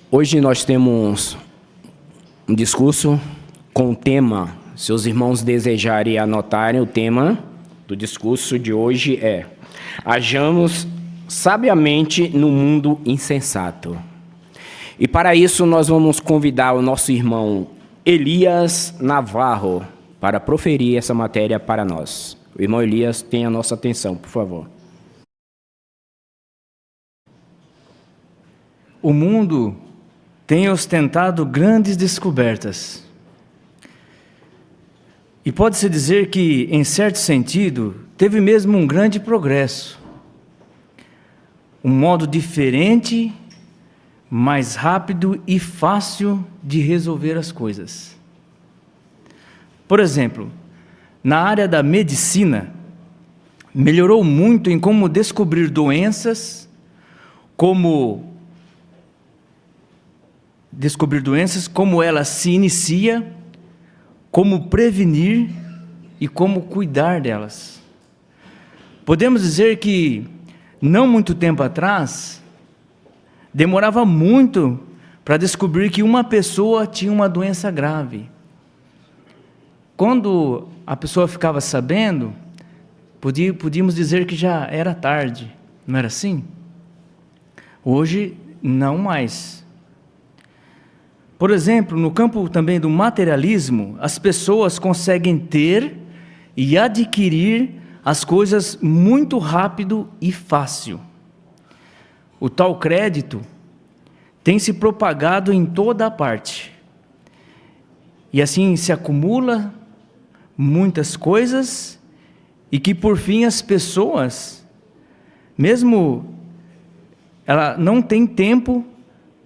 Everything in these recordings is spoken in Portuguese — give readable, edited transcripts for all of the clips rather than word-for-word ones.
Hoje nós temos um discurso com o tema, se os irmãos desejarem anotarem, o tema do discurso de hoje é: hajamos sabiamente no mundo insensato. E para isso nós vamos convidar o nosso irmão Elias Navarro para proferir essa matéria para nós. O irmão Elias, tenha a nossa atenção, por favor. O mundo tem ostentado grandes descobertas. E pode-se dizer que, em certo sentido, teve mesmo um grande progresso. Um modo diferente, mais rápido e fácil de resolver as coisas. Por exemplo, na área da medicina, melhorou muito em como descobrir doenças, como ela se inicia, como prevenir e como cuidar delas. Podemos dizer que, não muito tempo atrás, demorava muito para descobrir que uma pessoa tinha uma doença grave. Quando a pessoa ficava sabendo, podíamos dizer que já era tarde, não era assim? Hoje, não mais. Por exemplo, no campo também do materialismo, as pessoas conseguem ter e adquirir as coisas muito rápido e fácil. O tal crédito tem se propagado em toda a parte. E assim se acumula muitas coisas e que por fim as pessoas, mesmo ela não tem tempo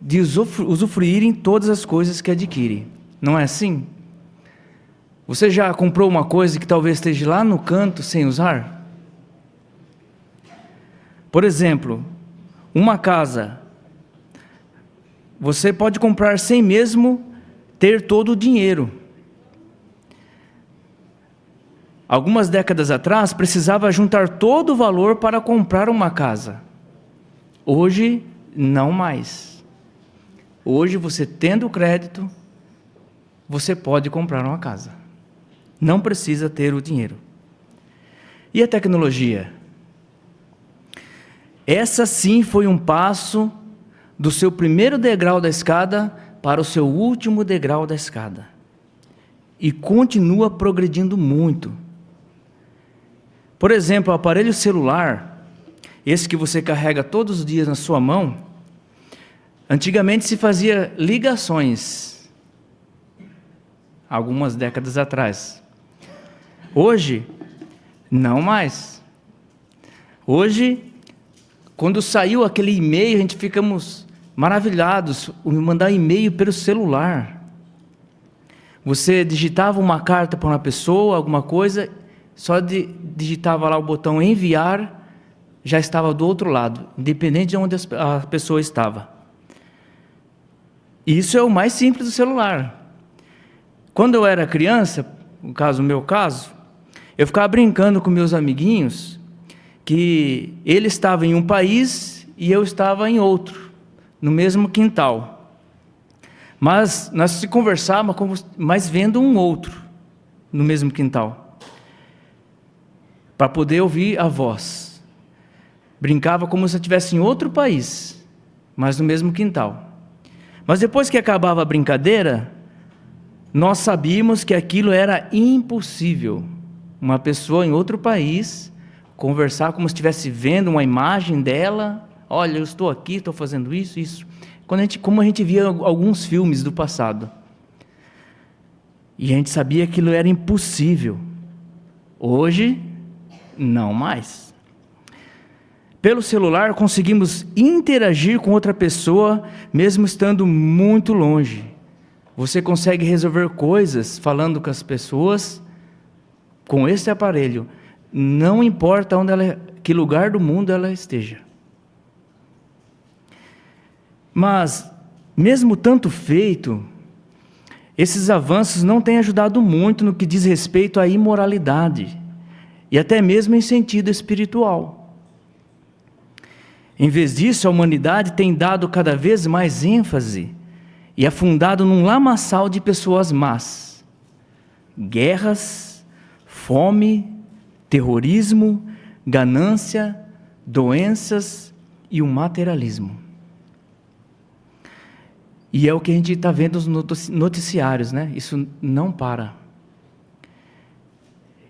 de usufruírem todas as coisas que adquire. Não é assim? Você já comprou uma coisa que talvez esteja lá no canto sem usar? Por exemplo, uma casa. Você pode comprar sem mesmo ter todo o dinheiro. Algumas décadas atrás, precisava juntar todo o valor para comprar uma casa. Hoje, não mais. Hoje, você tendo crédito, você pode comprar uma casa. Não precisa ter o dinheiro. E a tecnologia? Essa sim foi um passo do seu primeiro degrau da escada para o seu último degrau da escada. E continua progredindo muito. Por exemplo, o aparelho celular, esse que você carrega todos os dias na sua mão, antigamente se fazia ligações, algumas décadas atrás. Hoje, não mais. Hoje, quando saiu aquele e-mail, a gente ficamos maravilhados, mandar e-mail pelo celular. Você digitava uma carta para uma pessoa, alguma coisa, só digitava lá o botão enviar, já estava do outro lado, independente de onde a pessoa estava. Isso é o mais simples do celular. Quando eu era criança, no meu caso, eu ficava brincando com meus amiguinhos que ele estava em um país e eu estava em outro, no mesmo quintal. Mas nós se conversávamos, mas vendo um outro no mesmo quintal, para poder ouvir a voz. Brincava como se eu estivesse em outro país, mas no mesmo quintal. Mas depois que acabava a brincadeira, nós sabíamos que aquilo era impossível. Uma pessoa em outro país conversar como se estivesse vendo uma imagem dela. Olha, eu estou aqui, estou fazendo isso. Como a gente via alguns filmes do passado. E a gente sabia que aquilo era impossível. Hoje, não mais. Pelo celular, conseguimos interagir com outra pessoa, mesmo estando muito longe. Você consegue resolver coisas falando com as pessoas com esse aparelho. Não importa que lugar do mundo ela esteja. Mas, mesmo tanto feito, esses avanços não têm ajudado muito no que diz respeito à imoralidade, e até mesmo em sentido espiritual. Em vez disso, a humanidade tem dado cada vez mais ênfase e afundado num lamaçal de pessoas más. Guerras, fome, terrorismo, ganância, doenças e o materialismo. E é o que a gente está vendo nos noticiários, né? Isso não para.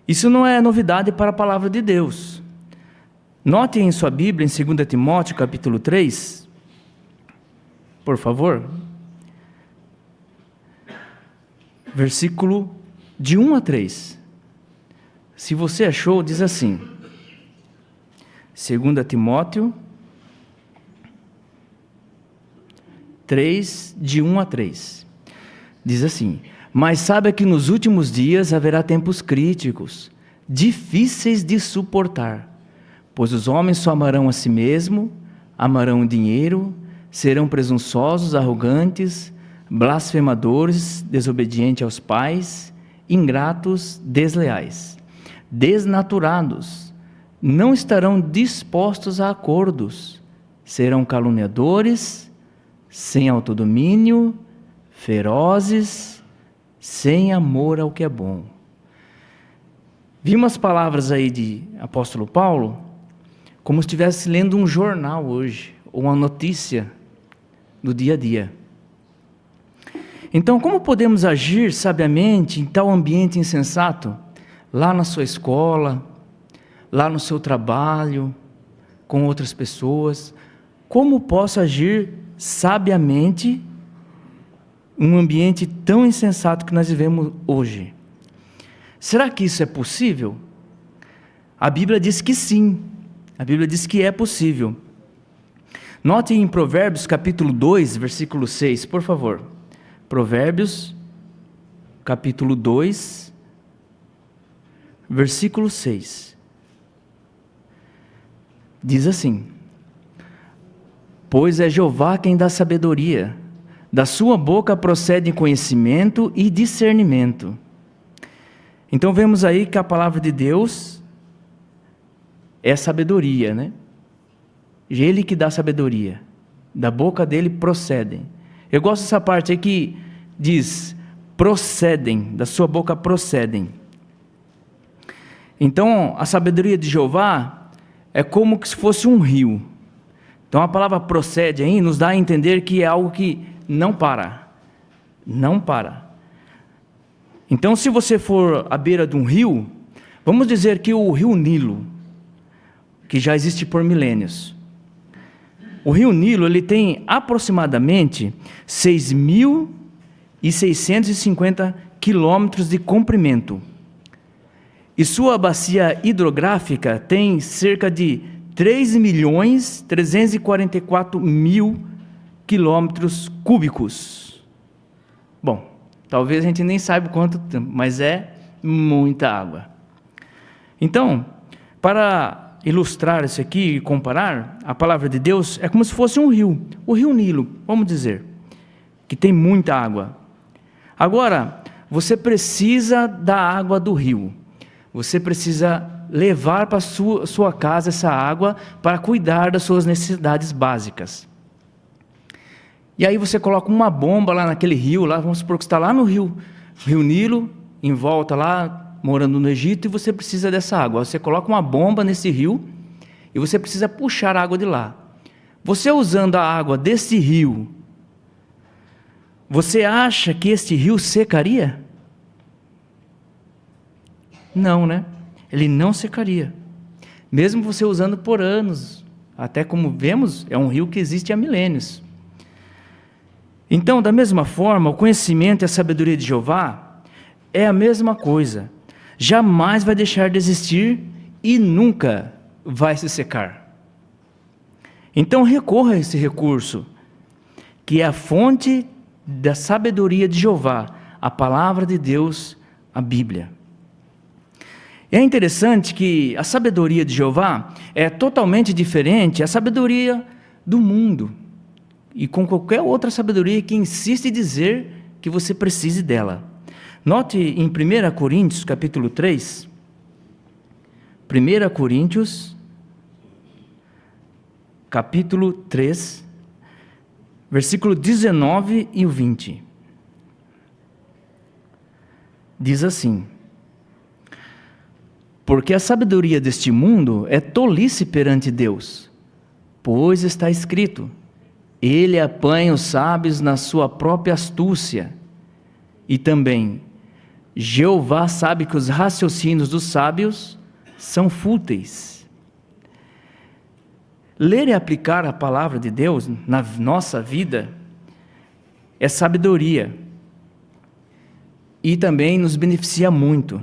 Isso não é novidade para a palavra de Deus. Note em sua Bíblia, em 2 Timóteo, capítulo 3, por favor, versículo de 1 a 3. Se você achou, diz assim, 2 Timóteo 3, de 1 a 3. Diz assim: mas saiba que nos últimos dias haverá tempos críticos, difíceis de suportar, pois os homens só amarão a si mesmo, amarão o dinheiro, serão presunçosos, arrogantes, blasfemadores, desobedientes aos pais, ingratos, desleais, desnaturados, não estarão dispostos a acordos, serão caluniadores, sem autodomínio, ferozes, sem amor ao que é bom. Vi umas palavras aí de apóstolo Paulo, como se estivesse lendo um jornal hoje, ou uma notícia do dia a dia. Então, como podemos agir sabiamente em tal ambiente insensato? Lá na sua escola, lá no seu trabalho, com outras pessoas. Como posso agir sabiamente em um ambiente tão insensato que nós vivemos hoje? Será que isso é possível? A Bíblia diz que sim. A Bíblia diz que é possível. Note em Provérbios capítulo 2, versículo 6, por favor. Provérbios capítulo 2, versículo 6. Diz assim: pois é Jeová quem dá sabedoria, da sua boca procede conhecimento e discernimento. Então vemos aí que a palavra de Deus é sabedoria, né? Ele que dá sabedoria, da boca dele procedem. Eu gosto dessa parte aí que diz, procedem, da sua boca procedem. Então, a sabedoria de Jeová é como se fosse um rio. Então, a palavra procede aí nos dá a entender que é algo que não para. Não para. Então, se você for à beira de um rio, vamos dizer que o rio Nilo, que já existe por milênios. O rio Nilo, ele tem aproximadamente 6.650 quilômetros de comprimento. E sua bacia hidrográfica tem cerca de 3.344.000 quilômetros cúbicos. Bom, talvez a gente nem saiba quanto tempo, mas é muita água. Então, para ilustrar isso aqui e comparar, a palavra de Deus é como se fosse um rio, o rio Nilo, vamos dizer, que tem muita água. Agora, você precisa da água do rio, você precisa levar para a sua casa essa água para cuidar das suas necessidades básicas. E aí você coloca uma bomba lá naquele rio, lá, vamos supor que você está lá no rio Nilo, em volta lá, morando no Egito, e você precisa dessa água. Você coloca uma bomba nesse rio e você precisa puxar a água de lá. Você usando a água desse rio, você acha que este rio secaria? Não, né? Ele não secaria. Mesmo você usando por anos, até como vemos, é um rio que existe há milênios. Então, da mesma forma, o conhecimento e a sabedoria de Jeová é a mesma coisa. Jamais vai deixar de existir e nunca vai se secar. Então recorra a esse recurso, que é a fonte da sabedoria de Jeová, a palavra de Deus, a Bíblia. É interessante que a sabedoria de Jeová é totalmente diferente da sabedoria do mundo, e com qualquer outra sabedoria que insiste em dizer que você precise dela. Note em 1 Coríntios, capítulo 3, 1 Coríntios, capítulo 3, versículo 19 e o 20. Diz assim: porque a sabedoria deste mundo é tolice perante Deus, pois está escrito, ele apanha os sábios na sua própria astúcia. E também, Jeová sabe que os raciocínios dos sábios são fúteis. Ler e aplicar a palavra de Deus na nossa vida é sabedoria e também nos beneficia muito.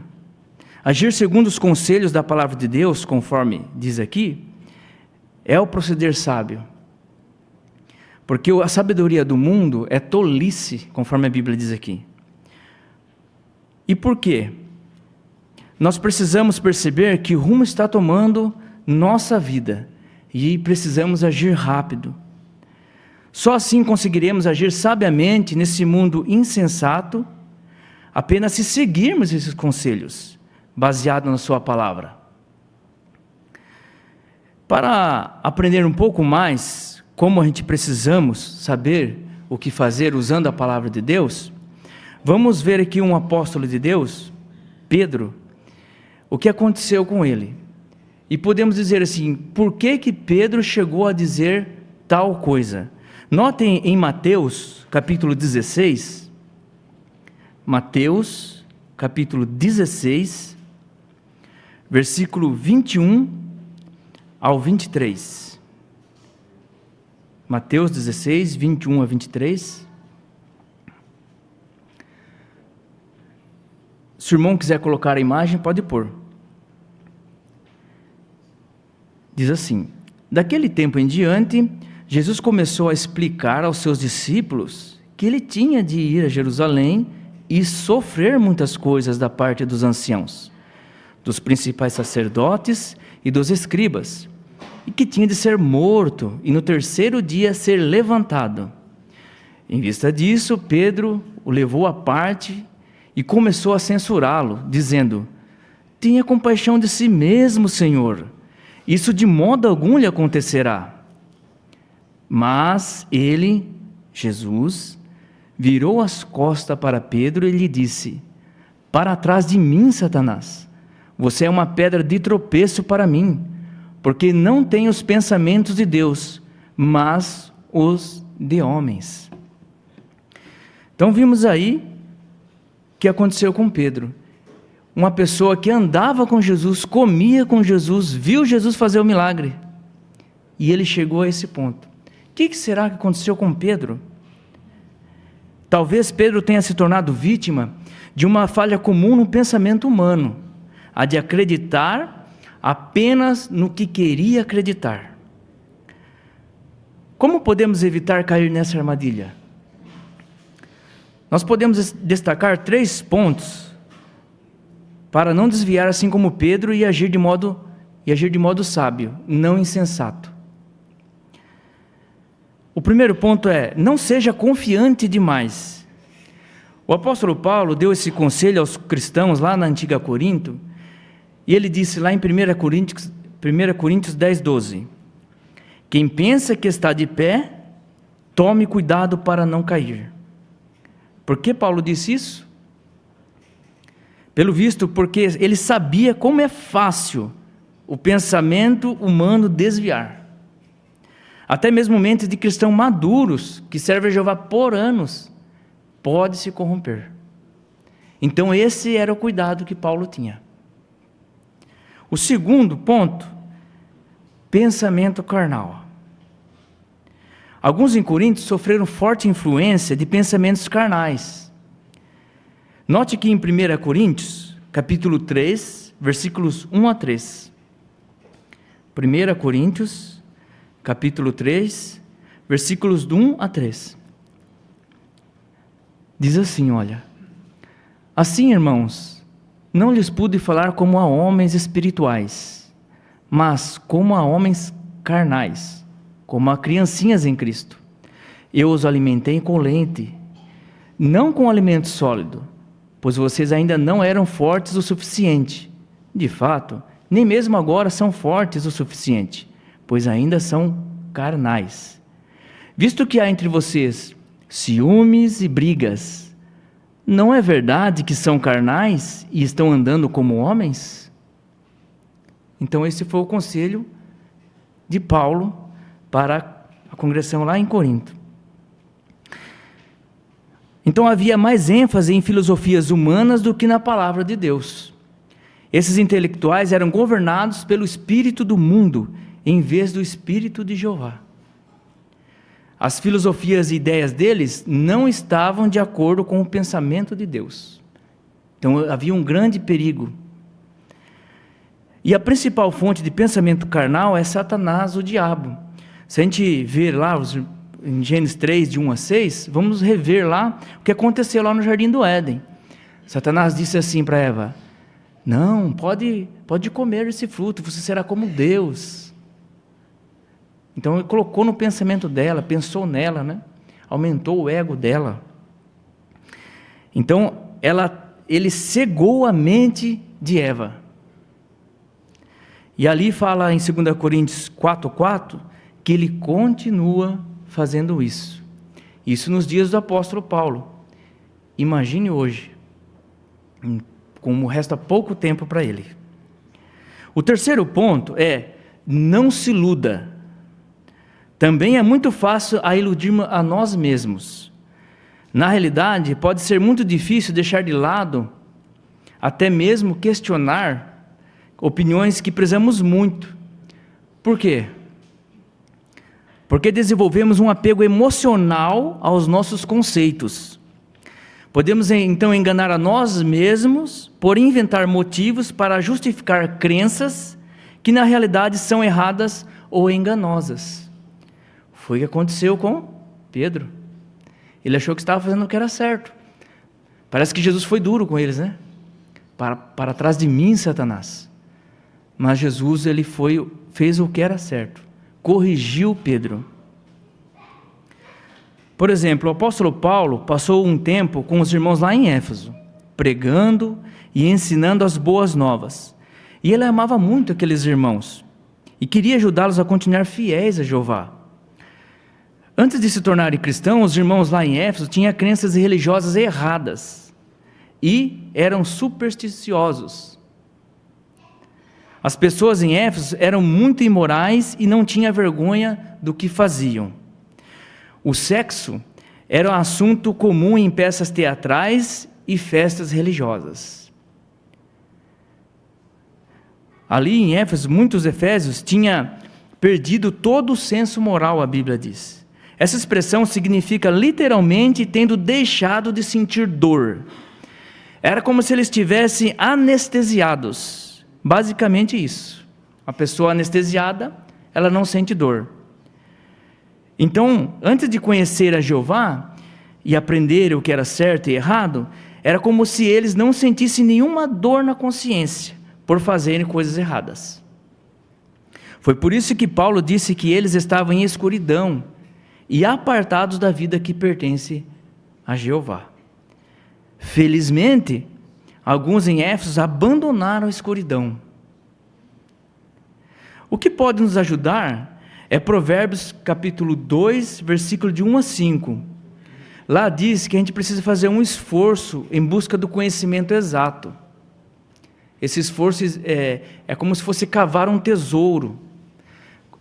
Agir segundo os conselhos da palavra de Deus, conforme diz aqui, é o proceder sábio. Porque a sabedoria do mundo é tolice, conforme a Bíblia diz aqui. E por quê? Nós precisamos perceber que rumo está tomando nossa vida e precisamos agir rápido. Só assim conseguiremos agir sabiamente nesse mundo insensato, apenas se seguirmos esses conselhos, baseado na sua palavra. Para aprender um pouco mais como a gente precisamos saber o que fazer usando a palavra de Deus, vamos ver aqui um apóstolo de Deus, Pedro, o que aconteceu com ele. E podemos dizer assim, por que Pedro chegou a dizer tal coisa? Notem em Mateus, capítulo 16, Mateus, capítulo 16, versículo 21 ao 23. Mateus 16, 21 a 23. Se o irmão quiser colocar a imagem, pode pôr. Diz assim: daquele tempo em diante, Jesus começou a explicar aos seus discípulos que ele tinha de ir a Jerusalém e sofrer muitas coisas da parte dos anciãos, dos principais sacerdotes e dos escribas, e que tinha de ser morto e no terceiro dia ser levantado. Em vista disso, Pedro o levou à parte e começou a censurá-lo, dizendo: tenha compaixão de si mesmo, Senhor, isso de modo algum lhe acontecerá. Mas ele, Jesus, virou as costas para Pedro e lhe disse: para trás de mim, Satanás, você é uma pedra de tropeço para mim, porque não tem os pensamentos de Deus, mas os de homens. Então vimos aí o que aconteceu com Pedro. Uma pessoa que andava com Jesus, comia com Jesus, viu Jesus fazer o milagre. E ele chegou a esse ponto. O que será que aconteceu com Pedro? Talvez Pedro tenha se tornado vítima de uma falha comum no pensamento humano, a de acreditar apenas no que queria acreditar. Como podemos evitar cair nessa armadilha? Nós podemos destacar 3 pontos para não desviar assim como Pedro e agir de modo sábio, não insensato. O primeiro ponto é: não seja confiante demais. O apóstolo Paulo deu esse conselho aos cristãos lá na antiga Corinto, e ele disse lá em 1 Coríntios 10, 12: quem pensa que está de pé, tome cuidado para não cair. Por que Paulo disse isso? Pelo visto, porque ele sabia como é fácil o pensamento humano desviar. Até mesmo mentes de cristãos maduros, que servem a Jeová por anos, pode se corromper. Então esse era o cuidado que Paulo tinha. O segundo ponto, pensamento carnal. Alguns em Corinto sofreram forte influência de pensamentos carnais. Note que em 1 Coríntios, capítulo 3, versículos 1 a 3. 1 Coríntios, capítulo 3, versículos do 1 a 3. Diz assim, olha: assim, irmãos, não lhes pude falar como a homens espirituais, mas como a homens carnais, como a criancinhas em Cristo. Eu os alimentei com leite, não com alimento sólido, pois vocês ainda não eram fortes o suficiente. De fato, nem mesmo agora são fortes o suficiente, pois ainda são carnais. Visto que há entre vocês ciúmes e brigas, não é verdade que são carnais e estão andando como homens? Então esse foi o conselho de Paulo para a congregação lá em Corinto. Então havia mais ênfase em filosofias humanas do que na palavra de Deus. Esses intelectuais eram governados pelo espírito do mundo, em vez do espírito de Jeová. As filosofias e ideias deles não estavam de acordo com o pensamento de Deus. Então havia um grande perigo. E a principal fonte de pensamento carnal é Satanás, o diabo. Se a gente ver lá em Gênesis 3, de 1 a 6, vamos rever lá o que aconteceu lá no Jardim do Éden. Satanás disse assim para Eva: não, pode comer esse fruto, você será como Deus. Então ele colocou no pensamento dela, pensou nela, né? Aumentou o ego dela. Então ele cegou a mente de Eva. E ali fala em 2 Coríntios 4:4 que ele continua fazendo isso. Isso nos dias do apóstolo Paulo. Imagine hoje, como resta pouco tempo para ele. O terceiro ponto é: não se iluda. Também é muito fácil a iludirmos a nós mesmos. Na realidade, pode ser muito difícil deixar de lado, até mesmo questionar opiniões que prezamos muito. Por quê? Porque desenvolvemos um apego emocional aos nossos conceitos. Podemos então enganar a nós mesmos por inventar motivos para justificar crenças que na realidade são erradas ou enganosas. Foi o que aconteceu com Pedro. Ele achou que estava fazendo o que era certo. Parece que Jesus foi duro com eles, né? Para trás de mim, Satanás. Mas Jesus, ele fez o que era certo. Corrigiu Pedro. Por exemplo, o apóstolo Paulo passou um tempo com os irmãos lá em Éfeso, pregando e ensinando as boas novas. E ele amava muito aqueles irmãos e queria ajudá-los a continuar fiéis a Jeová. Antes de se tornarem cristãos, os irmãos lá em Éfeso tinham crenças religiosas erradas e eram supersticiosos. As pessoas em Éfeso eram muito imorais e não tinham vergonha do que faziam. O sexo era um assunto comum em peças teatrais e festas religiosas. Ali em Éfeso, muitos efésios tinham perdido todo o senso moral, a Bíblia diz. Essa expressão significa literalmente tendo deixado de sentir dor. Era como se eles estivessem anestesiados. Basicamente isso. A pessoa anestesiada, ela não sente dor. Então, antes de conhecer a Jeová e aprender o que era certo e errado, era como se eles não sentissem nenhuma dor na consciência por fazerem coisas erradas. Foi por isso que Paulo disse que eles estavam em escuridão e apartados da vida que pertence a Jeová. Felizmente, alguns em Éfeso abandonaram a escuridão. O que pode nos ajudar é Provérbios capítulo 2, versículo de 1 a 5. Lá diz que a gente precisa fazer um esforço em busca do conhecimento exato. Esse esforço é como se fosse cavar um tesouro.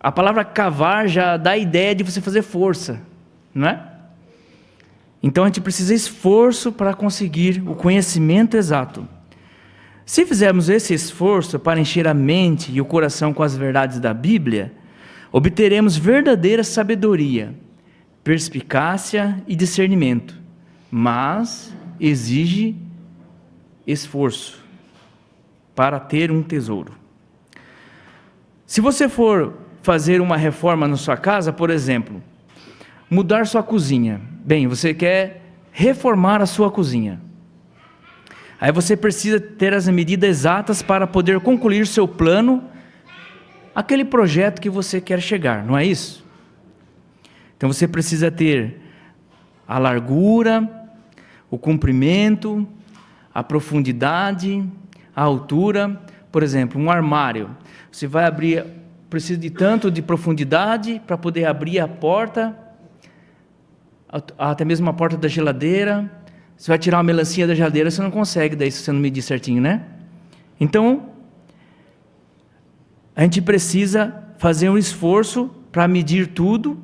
A palavra cavar já dá a ideia de você fazer força, não é? Então a gente precisa de esforço para conseguir o conhecimento exato. Se fizermos esse esforço para encher a mente e o coração com as verdades da Bíblia, obteremos verdadeira sabedoria, perspicácia e discernimento, mas exige esforço para ter um tesouro. Se você for fazer uma reforma na sua casa, por exemplo, mudar sua cozinha. Bem, você quer reformar a sua cozinha. Aí você precisa ter as medidas exatas para poder concluir seu plano, aquele projeto que você quer chegar, não é isso? Então você precisa ter a largura, o comprimento, a profundidade, a altura. Por exemplo, um armário. Você vai abrir precisa de tanto de profundidade para poder abrir a porta, até mesmo a porta da geladeira. Você vai tirar uma melancia da geladeira, você não consegue, daí se você não medir certinho, né? Então, a gente precisa fazer um esforço para medir tudo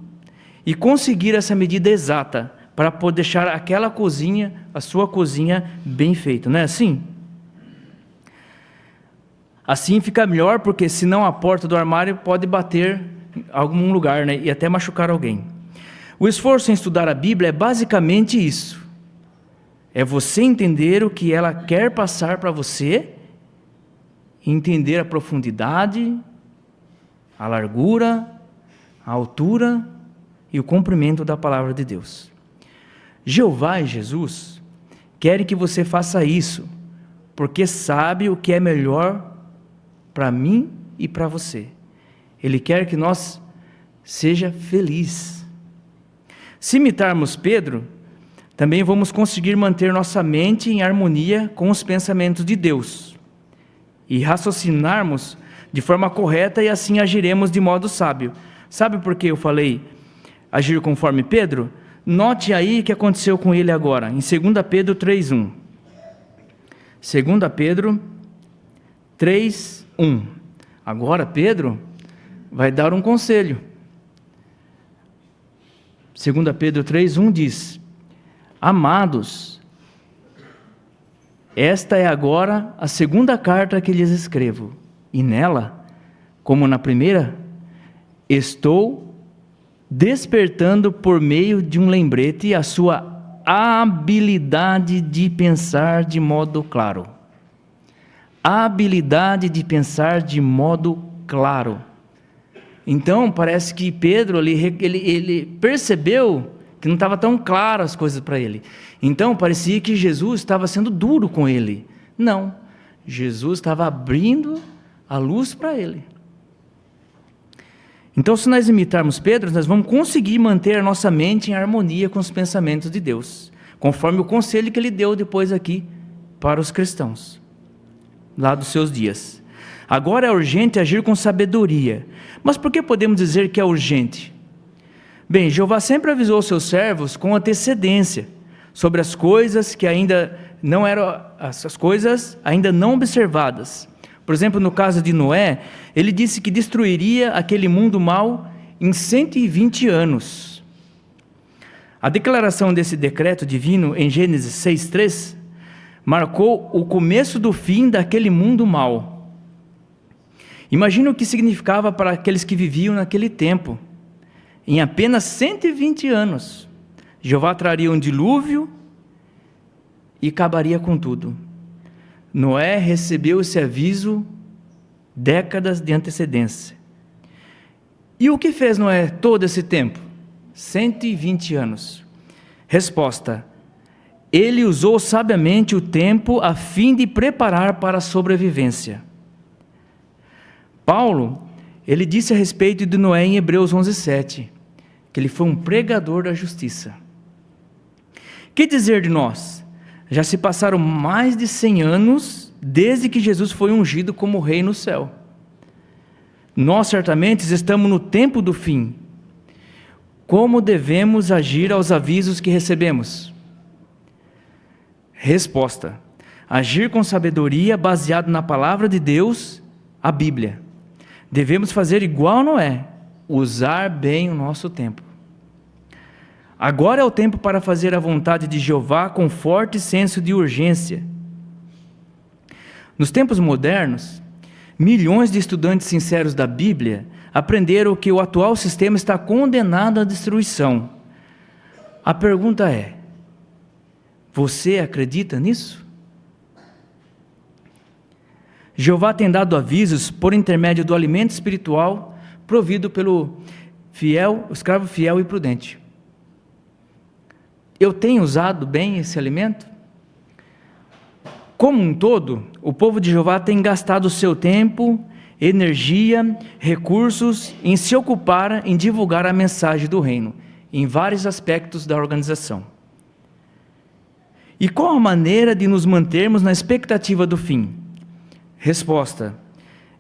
e conseguir essa medida exata, para poder deixar aquela cozinha, a sua cozinha, bem feita, não é assim? Assim fica melhor, porque senão a porta do armário pode bater em algum lugar, né? E até machucar alguém. O esforço em estudar a Bíblia é basicamente isso. É você entender o que ela quer passar para você, entender a profundidade, a largura, a altura e o comprimento da palavra de Deus. Jeová e Jesus querem que você faça isso, porque sabe o que é melhor para mim e para você. Ele quer que nós seja feliz. Se imitarmos Pedro, também vamos conseguir manter nossa mente em harmonia com os pensamentos de Deus e raciocinarmos de forma correta, e assim agiremos de modo sábio. Sabe por que eu falei agir conforme Pedro? Note aí o que aconteceu com ele agora, em 2 Pedro 3:1. 2 Pedro 3:1. Agora Pedro vai dar um conselho. 2 Pedro 3:1 diz: Amados, esta é agora a segunda carta que lhes escrevo, e nela, como na primeira, estou despertando por meio de um lembrete a sua habilidade de pensar de modo claro. A habilidade de pensar de modo claro. Então, parece que Pedro ele percebeu que não estava tão claro as coisas para ele. Então, parecia que Jesus estava sendo duro com ele. Não, Jesus estava abrindo a luz para ele. Então, se nós imitarmos Pedro, nós vamos conseguir manter a nossa mente em harmonia com os pensamentos de Deus, conforme o conselho que ele deu depois aqui para os cristãos, lá dos seus dias. Agora é urgente agir com sabedoria. Mas por que podemos dizer que é urgente? Bem, Jeová sempre avisou seus servos com antecedência sobre as coisas que ainda não eram, essas coisas ainda não observadas. Por exemplo, no caso de Noé, ele disse que destruiria aquele mundo mau em 120 anos. A declaração desse decreto divino em Gênesis 6:3 marcou o começo do fim daquele mundo mau. Imagina o que significava para aqueles que viviam naquele tempo. Em apenas 120 anos, Jeová traria um dilúvio e acabaria com tudo. Noé recebeu esse aviso décadas de antecedência. E o que fez Noé todo esse tempo? 120 anos. Resposta: ele usou sabiamente o tempo a fim de preparar para a sobrevivência. Paulo, ele disse a respeito de Noé em Hebreus 11:7, que ele foi um pregador da justiça. Que dizer de nós? Já se passaram mais de 100 anos desde que Jesus foi ungido como rei no céu. Nós certamente estamos no tempo do fim. Como devemos agir aos avisos que recebemos? Resposta: agir com sabedoria baseado na palavra de Deus, a Bíblia. Devemos fazer igual Noé, usar bem o nosso tempo. Agora é o tempo para fazer a vontade de Jeová com forte senso de urgência. Nos tempos modernos, milhões de estudantes sinceros da Bíblia aprenderam que o atual sistema está condenado à destruição. A pergunta é: você acredita nisso? Jeová tem dado avisos por intermédio do alimento espiritual provido pelo escravo fiel e prudente. Eu tenho usado bem esse alimento? Como um todo, o povo de Jeová tem gastado seu tempo, energia, recursos em se ocupar em divulgar a mensagem do reino, em vários aspectos da organização. E qual a maneira de nos mantermos na expectativa do fim? Resposta: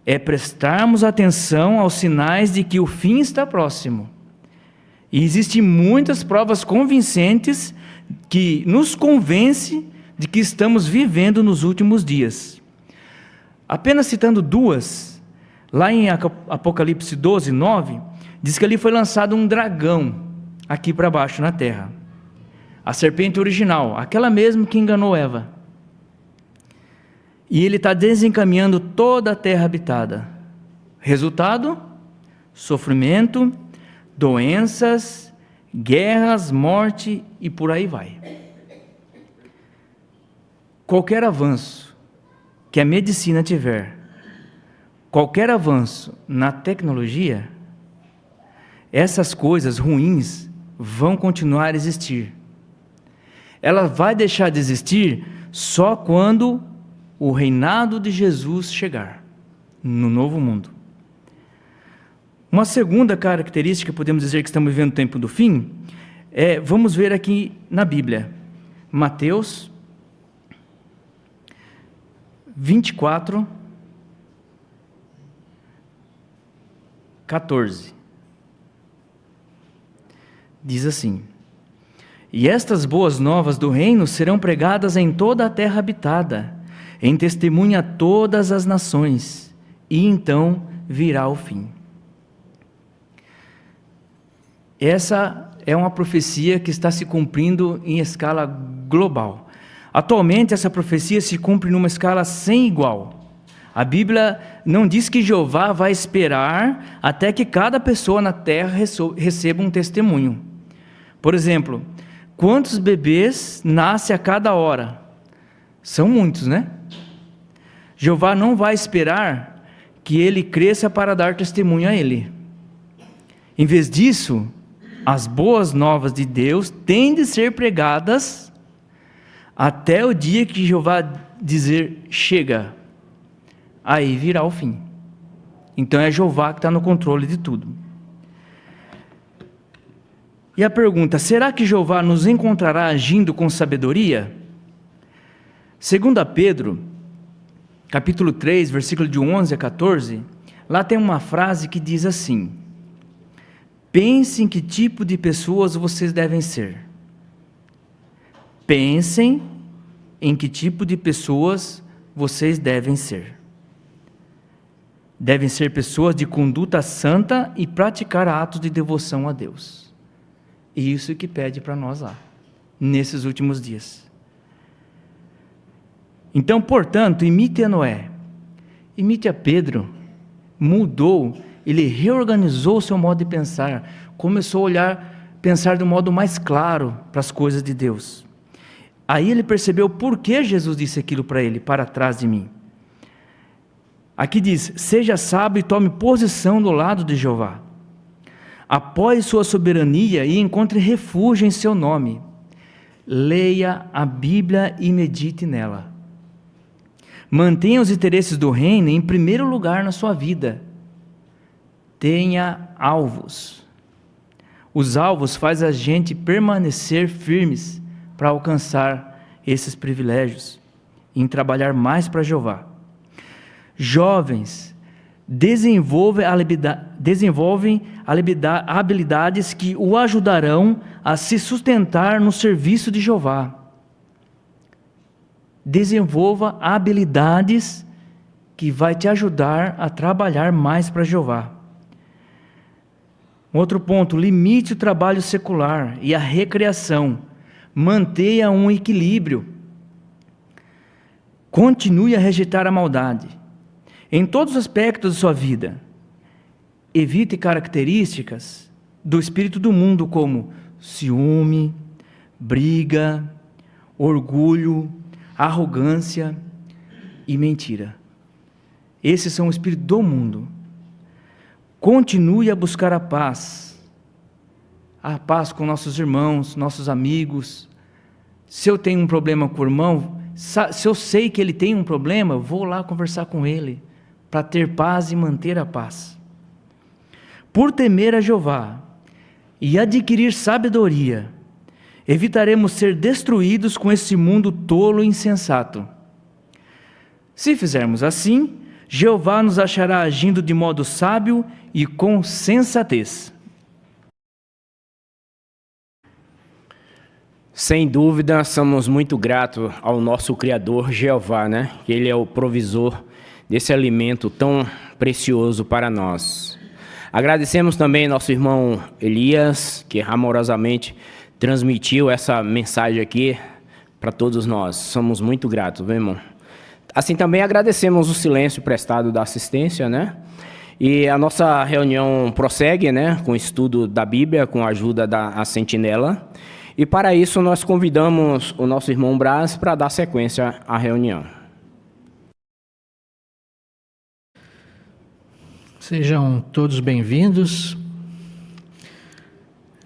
é prestarmos atenção aos sinais de que o fim está próximo. E existem muitas provas convincentes que nos convencem de que estamos vivendo nos últimos dias. Apenas citando duas, lá em Apocalipse 12, 9, diz que ali foi lançado um dragão aqui para baixo na terra. A serpente original, aquela mesma que enganou Eva. E ele está desencaminhando toda a terra habitada. Resultado? Sofrimento, doenças, guerras, morte e por aí vai. Qualquer avanço que a medicina tiver, qualquer avanço na tecnologia, essas coisas ruins vão continuar a existir. Ela vai deixar de existir só quando o reinado de Jesus chegar no novo mundo. Uma segunda característica, podemos dizer que estamos vivendo o tempo do fim, vamos ver aqui na Bíblia, Mateus 24, 14. Diz assim: e estas boas novas do reino serão pregadas em toda a terra habitada, em testemunha a todas as nações, e então virá o fim. Essa é uma profecia que está se cumprindo em escala global. Atualmente essa profecia se cumpre numa escala sem igual. A Bíblia não diz que Jeová vai esperar até que cada pessoa na terra receba um testemunho. Por exemplo, quantos bebês nascem a cada hora? São muitos, né? Jeová não vai esperar que ele cresça para dar testemunho a ele. Em vez disso, as boas novas de Deus têm de ser pregadas até o dia que Jeová dizer chega. Aí virá o fim. Então é Jeová que está no controle de tudo. E a pergunta, será que Jeová nos encontrará agindo com sabedoria? 2 Pedro, capítulo 3, versículo de 11 a 14, lá tem uma frase que diz assim: pensem que tipo de pessoas vocês devem ser. Pensem em que tipo de pessoas vocês devem ser. Devem ser pessoas de conduta santa e praticar atos de devoção a Deus. E isso que pede para nós lá, nesses últimos dias. Então, portanto, imite a Noé, imite a Pedro, mudou, ele reorganizou o seu modo de pensar, começou a pensar de um modo mais claro para as coisas de Deus. Aí ele percebeu por que Jesus disse aquilo para ele: para trás de mim. Aqui diz: seja sábio e tome posição do lado de Jeová. Apoie sua soberania e encontre refúgio em seu nome. Leia a Bíblia e medite nela. Mantenha os interesses do reino em primeiro lugar na sua vida. Tenha alvos. Os alvos fazem a gente permanecer firmes para alcançar esses privilégios, em trabalhar mais para Jeová. Jovens, desenvolvem habilidades que o ajudarão a se sustentar no serviço de Jeová. Desenvolva habilidades que vai te ajudar a trabalhar mais para Jeová. Outro ponto, limite o trabalho secular e a recreação. Mantenha um equilíbrio. Continue a rejeitar a maldade. Em todos os aspectos de sua vida, evite características do espírito do mundo como ciúme, briga, orgulho, arrogância e mentira. Esses são o espírito do mundo. Continue a buscar a paz com nossos irmãos, nossos amigos. Se eu tenho um problema com o irmão, se eu sei que ele tem um problema, vou lá conversar com ele, para ter paz e manter a paz. Por temer a Jeová e adquirir sabedoria, evitaremos ser destruídos com esse mundo tolo e insensato. Se fizermos assim, Jeová nos achará agindo de modo sábio e com sensatez. Sem dúvida, somos muito gratos ao nosso Criador Jeová, né? Que Ele é o provisor desse alimento tão precioso para nós. Agradecemos também nosso irmão Elias, que amorosamente transmitiu essa mensagem aqui para todos nós. Somos muito gratos, meu irmão. Assim também agradecemos o silêncio prestado da assistência, né? E a nossa reunião prossegue, né? Com o estudo da Bíblia, com a ajuda da Sentinela. E para isso nós convidamos o nosso irmão Brás para dar sequência à reunião. Sejam todos bem-vindos.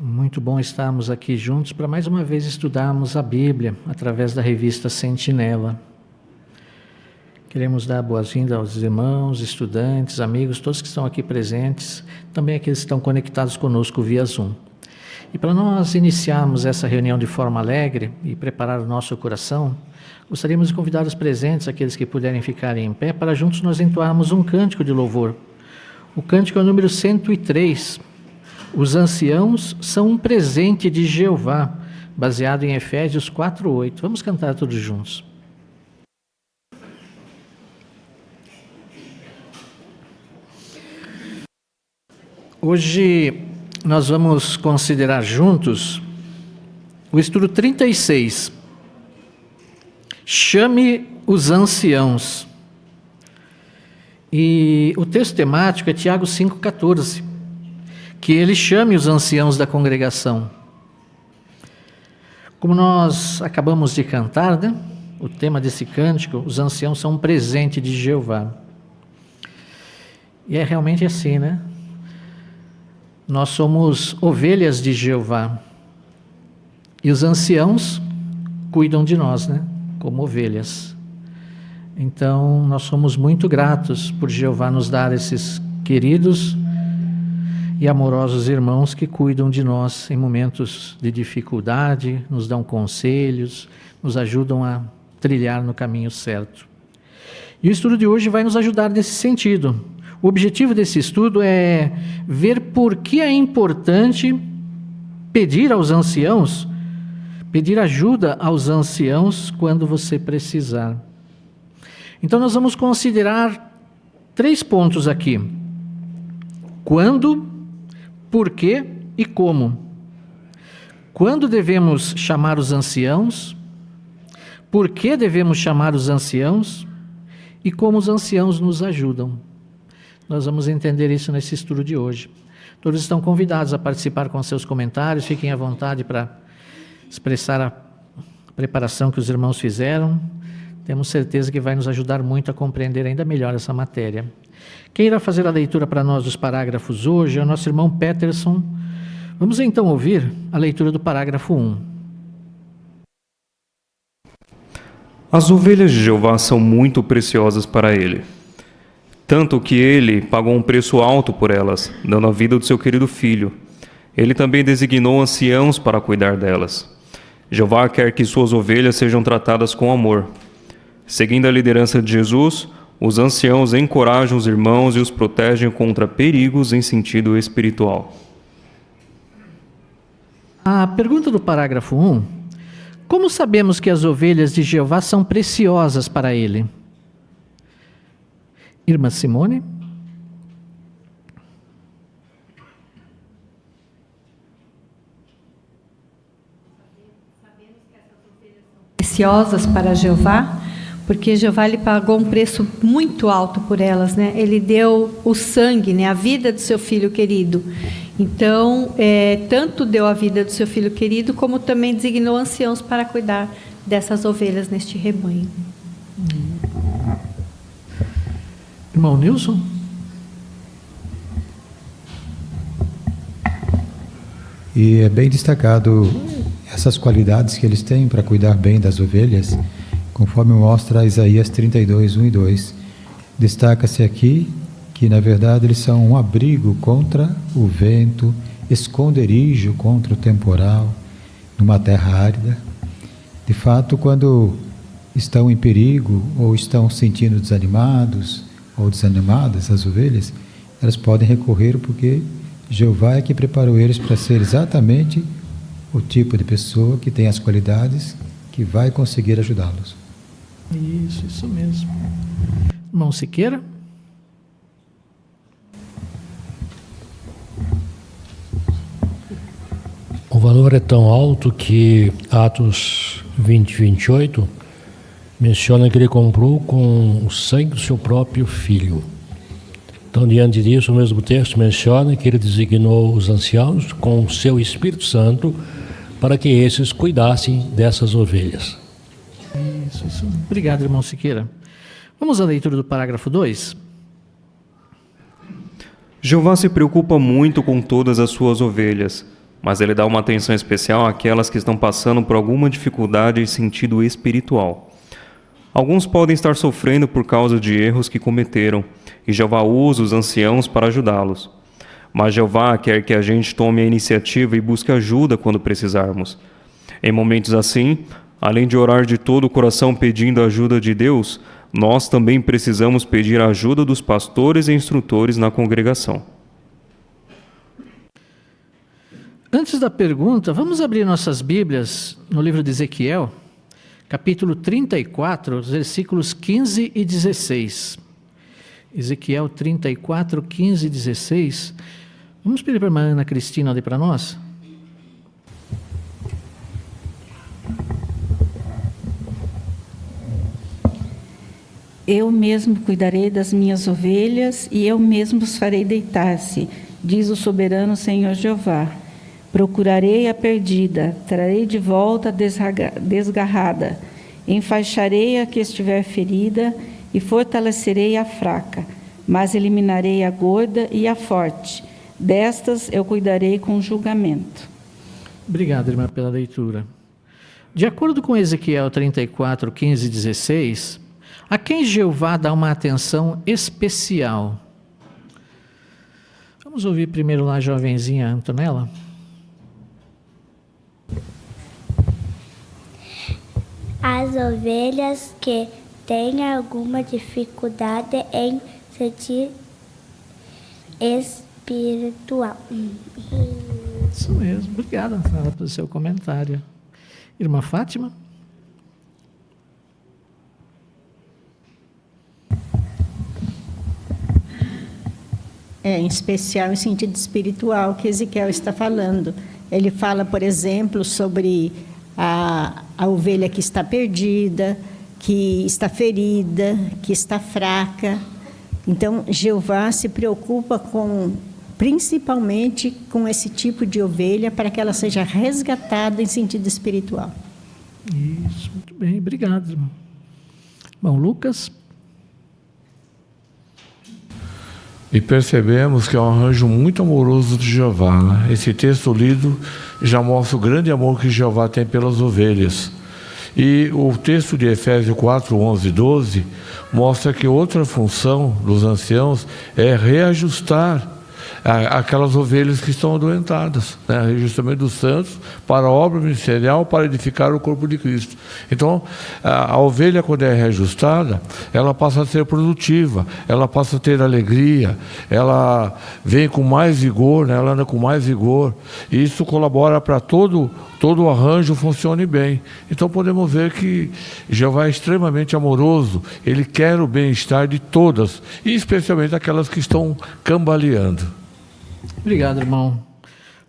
Muito bom estarmos aqui juntos para mais uma vez estudarmos a Bíblia através da revista Sentinela. Queremos dar boas-vindas aos irmãos, estudantes, amigos, todos que estão aqui presentes, também aqueles que estão conectados conosco via Zoom. E para nós iniciarmos essa reunião de forma alegre e preparar o nosso coração, gostaríamos de convidar os presentes, aqueles que puderem ficar em pé, para juntos nós entoarmos um cântico de louvor. O cântico é o número 103. Os anciãos são um presente de Jeová, baseado em Efésios 4:8. Vamos cantar todos juntos. Hoje nós vamos considerar juntos o estudo 36. Chame os anciãos. E o texto temático é Tiago 5,14. Que ele chame os anciãos da congregação. Como nós acabamos de cantar, né? O tema desse cântico, os anciãos são um presente de Jeová. E é realmente assim, né? Nós somos ovelhas de Jeová. E os anciãos cuidam de nós, né? Como ovelhas. Então, nós somos muito gratos por Jeová nos dar esses queridos e amorosos irmãos que cuidam de nós em momentos de dificuldade, nos dão conselhos, nos ajudam a trilhar no caminho certo. E o estudo de hoje vai nos ajudar nesse sentido. O objetivo desse estudo é ver por que é importante pedir aos anciãos, pedir ajuda aos anciãos quando você precisar. Então nós vamos considerar 3 pontos aqui. Quando, por quê e como. Quando devemos chamar os anciãos, por que devemos chamar os anciãos e como os anciãos nos ajudam. Nós vamos entender isso nesse estudo de hoje. Todos estão convidados a participar com seus comentários, fiquem à vontade para expressar a preparação que os irmãos fizeram. Temos certeza que vai nos ajudar muito a compreender ainda melhor essa matéria. Quem irá fazer a leitura para nós dos parágrafos hoje é o nosso irmão Peterson. Vamos então ouvir a leitura do parágrafo 1. As ovelhas de Jeová são muito preciosas para ele, tanto que ele pagou um preço alto por elas, dando a vida do seu querido filho. Ele também designou anciãos para cuidar delas. Jeová quer que suas ovelhas sejam tratadas com amor. Seguindo a liderança de Jesus, os anciãos encorajam os irmãos e os protegem contra perigos em sentido espiritual. A pergunta do parágrafo 1. Como sabemos que as ovelhas de Jeová são preciosas para ele? Irmã Simone? Preciosas para Jeová, porque Jeová lhe pagou um preço muito alto por elas, né? Ele deu o sangue, né? A vida do seu filho querido. Então, tanto deu a vida do seu filho querido, como também designou anciãos para cuidar dessas ovelhas neste rebanho. Irmão Nilson? E é bem destacado essas qualidades que eles têm para cuidar bem das ovelhas, conforme mostra Isaías 32, 1 e 2. Destaca-se aqui que, na verdade, eles são um abrigo contra o vento, esconderijo contra o temporal, numa terra árida. De fato, quando estão em perigo ou estão sentindo desanimados ou desanimadas, as ovelhas, elas podem recorrer porque Jeová é que preparou eles para ser exatamente o tipo de pessoa que tem as qualidades que vai conseguir ajudá-los. Isso mesmo. Irmão Siqueira? O valor é tão alto que Atos 20, 28 menciona que ele comprou com o sangue do seu próprio filho. Então, diante disso, o mesmo texto menciona que ele designou os anciãos com o seu Espírito Santo para que esses cuidassem dessas ovelhas. Isso. Obrigado, irmão Siqueira. Vamos à leitura do parágrafo 2. Jeová se preocupa muito com todas as suas ovelhas, mas ele dá uma atenção especial àquelas que estão passando por alguma dificuldade em sentido espiritual. Alguns podem estar sofrendo por causa de erros que cometeram, e Jeová usa os anciãos para ajudá-los. Mas Jeová quer que a gente tome a iniciativa e busque ajuda quando precisarmos. Em momentos assim, além de orar de todo o coração pedindo a ajuda de Deus, nós também precisamos pedir a ajuda dos pastores e instrutores na congregação. Antes da pergunta, vamos abrir nossas Bíblias no livro de Ezequiel, capítulo 34, versículos 15 e 16. Ezequiel 34, 15 e 16. Vamos pedir para a irmã Ana Cristina ler para nós? Eu mesmo cuidarei das minhas ovelhas e eu mesmo os farei deitar-se, diz o soberano Senhor Jeová. Procurarei a perdida, trarei de volta a desgarrada, enfaixarei a que estiver ferida e fortalecerei a fraca, mas eliminarei a gorda e a forte. Destas eu cuidarei com julgamento. Obrigado, irmã, pela leitura. De acordo com Ezequiel 34, 15 e 16, a quem Jeová dá uma atenção especial? Vamos ouvir primeiro lá a jovenzinha Antonella. As ovelhas que têm alguma dificuldade em sentir espiritual. Isso mesmo. Obrigada, Antonella, pelo seu comentário. Irmã Fátima? Em especial em sentido espiritual que Ezequiel está falando. Ele fala, por exemplo, sobre a ovelha que está perdida, que está ferida, que está fraca. Então, Jeová se preocupa principalmente com esse tipo de ovelha para que ela seja resgatada em sentido espiritual. Isso, muito bem, obrigado, irmão. Bom, Lucas? E percebemos que é um arranjo muito amoroso de Jeová, né? Esse texto lido já mostra o grande amor que Jeová tem pelas ovelhas. E o texto de Efésios 4, 11 e 12 mostra que outra função dos anciãos é reajustar aquelas ovelhas que estão adoentadas, né? Reajustamento dos santos para a obra ministerial, para edificar o corpo de Cristo. Então, a ovelha, quando é reajustada, ela passa a ser produtiva, ela passa a ter alegria, ela vem com mais vigor, né? Ela anda com mais vigor, e isso colabora para todo o arranjo funcione bem. Então podemos ver que Jeová é extremamente amoroso, ele quer o bem-estar de todas, e especialmente aquelas que estão cambaleando. Obrigado, irmão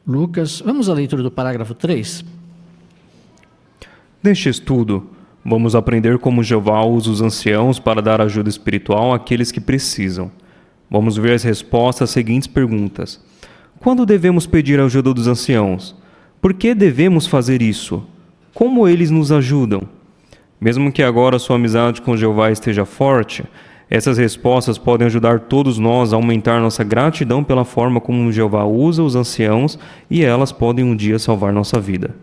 Lucas. Vamos à leitura do parágrafo 3. Neste estudo, vamos aprender como Jeová usa os anciãos para dar ajuda espiritual àqueles que precisam. Vamos ver as respostas às seguintes perguntas. Quando devemos pedir a ajuda dos anciãos? Por que devemos fazer isso? Como eles nos ajudam? Mesmo que agora sua amizade com Jeová esteja forte, essas respostas podem ajudar todos nós a aumentar nossa gratidão pela forma como Jeová usa os anciãos, e elas podem um dia salvar nossa vida.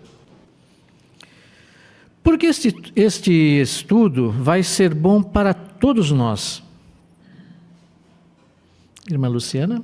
Porque este estudo vai ser bom para todos nós. Irmã Luciana?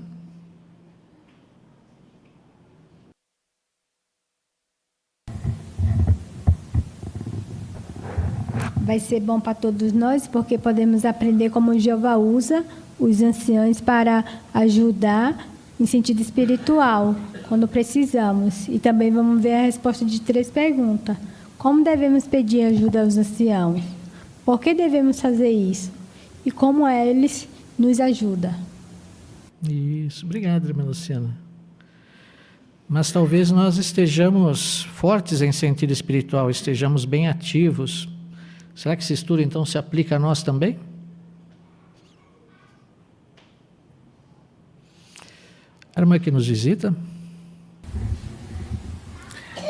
Vai ser bom para todos nós, porque podemos aprender como Jeová usa os anciãos para ajudar em sentido espiritual, quando precisamos. E também vamos ver a resposta de 3 perguntas. Como devemos pedir ajuda aos anciãos? Por que devemos fazer isso? E como eles nos ajudam? Isso, obrigado, irmã Luciana. Mas talvez nós estejamos fortes em sentido espiritual, estejamos bem ativos. Será que esse estudo então se aplica a nós também? A irmã que nos visita?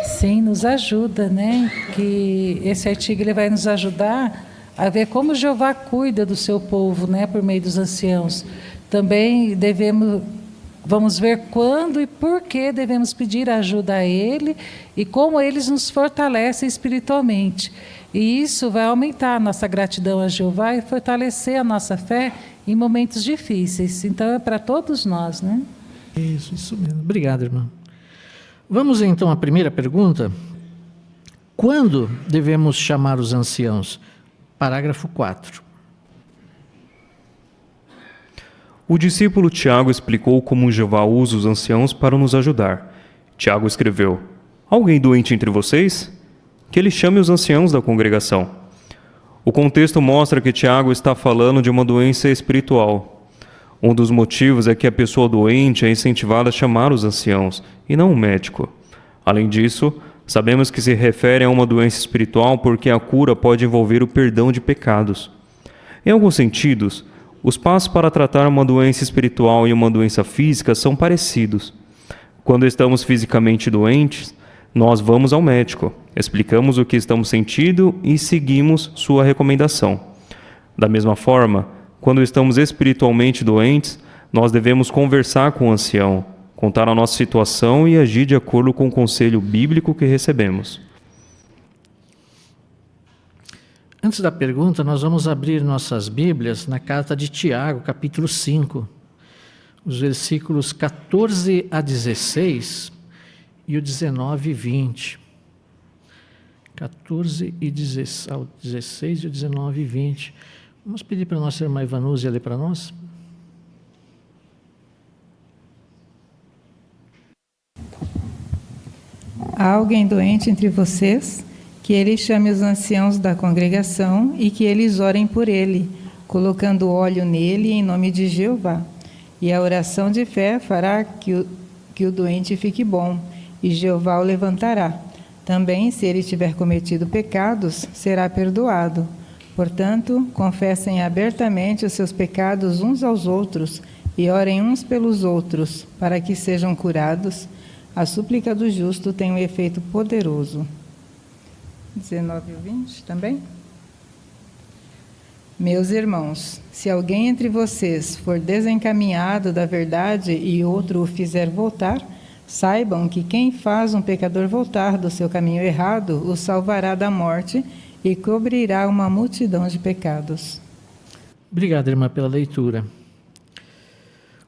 Sim, nos ajuda, né? Que esse artigo ele vai nos ajudar a ver como Jeová cuida do seu povo, né? Por meio dos anciãos. Também vamos ver quando e por que devemos pedir ajuda a Ele e como eles nos fortalecem espiritualmente. E isso vai aumentar a nossa gratidão a Jeová e fortalecer a nossa fé em momentos difíceis. Então é para todos nós, né? Isso mesmo. Obrigado, irmã. Vamos então à primeira pergunta. Quando devemos chamar os anciãos? Parágrafo 4. O discípulo Tiago explicou como Jeová usa os anciãos para nos ajudar. Tiago escreveu: alguém doente entre vocês? Que ele chame os anciãos da congregação. O contexto mostra que Tiago está falando de uma doença espiritual. Um dos motivos é que a pessoa doente é incentivada a chamar os anciãos, e não o médico. Além disso, sabemos que se refere a uma doença espiritual porque a cura pode envolver o perdão de pecados. Em alguns sentidos, os passos para tratar uma doença espiritual e uma doença física são parecidos. Quando estamos fisicamente doentes, nós vamos ao médico, explicamos o que estamos sentindo e seguimos sua recomendação. Da mesma forma, quando estamos espiritualmente doentes, nós devemos conversar com o ancião, contar a nossa situação e agir de acordo com o conselho bíblico que recebemos. Antes da pergunta, nós vamos abrir nossas Bíblias na carta de Tiago, capítulo 5, os versículos 14 a 16 e o 19 e 20. 14 e 16 e o 19 e 20. Vamos pedir para a nossa irmã Ivanúzia ler para nós? Há alguém doente entre vocês? Que ele chame os anciãos da congregação e que eles orem por ele, colocando óleo nele em nome de Jeová. E a oração de fé fará que o doente fique bom, e Jeová o levantará. Também, se ele tiver cometido pecados, será perdoado. Portanto, confessem abertamente os seus pecados uns aos outros e orem uns pelos outros, para que sejam curados. A súplica do justo tem um efeito poderoso. 19 e 20 também? Meus irmãos, se alguém entre vocês for desencaminhado da verdade e outro o fizer voltar, saibam que quem faz um pecador voltar do seu caminho errado o salvará da morte e cobrirá uma multidão de pecados. Obrigado, irmã, pela leitura.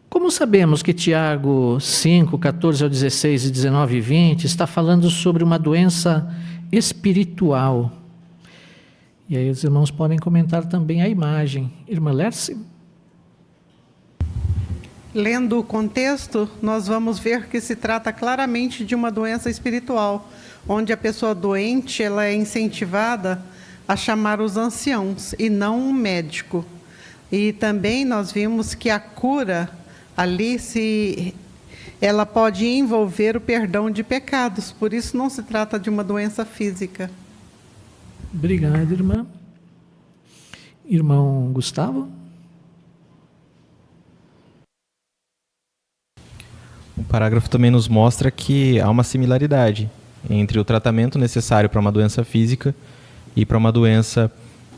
Como sabemos que Tiago 5, 14 ao 16 e 19 e 20 está falando sobre uma doença espiritual? E aí os irmãos podem comentar também a imagem. Irmã Lerce? Lendo o contexto, nós vamos ver que se trata claramente de uma doença espiritual, onde a pessoa doente ela é incentivada a chamar os anciãos e não um médico. E também nós vimos que a cura ali ela pode envolver o perdão de pecados, por isso não se trata de uma doença física. Obrigado, irmã. Irmão Gustavo? O parágrafo também nos mostra que há uma similaridade entre o tratamento necessário para uma doença física e para uma doença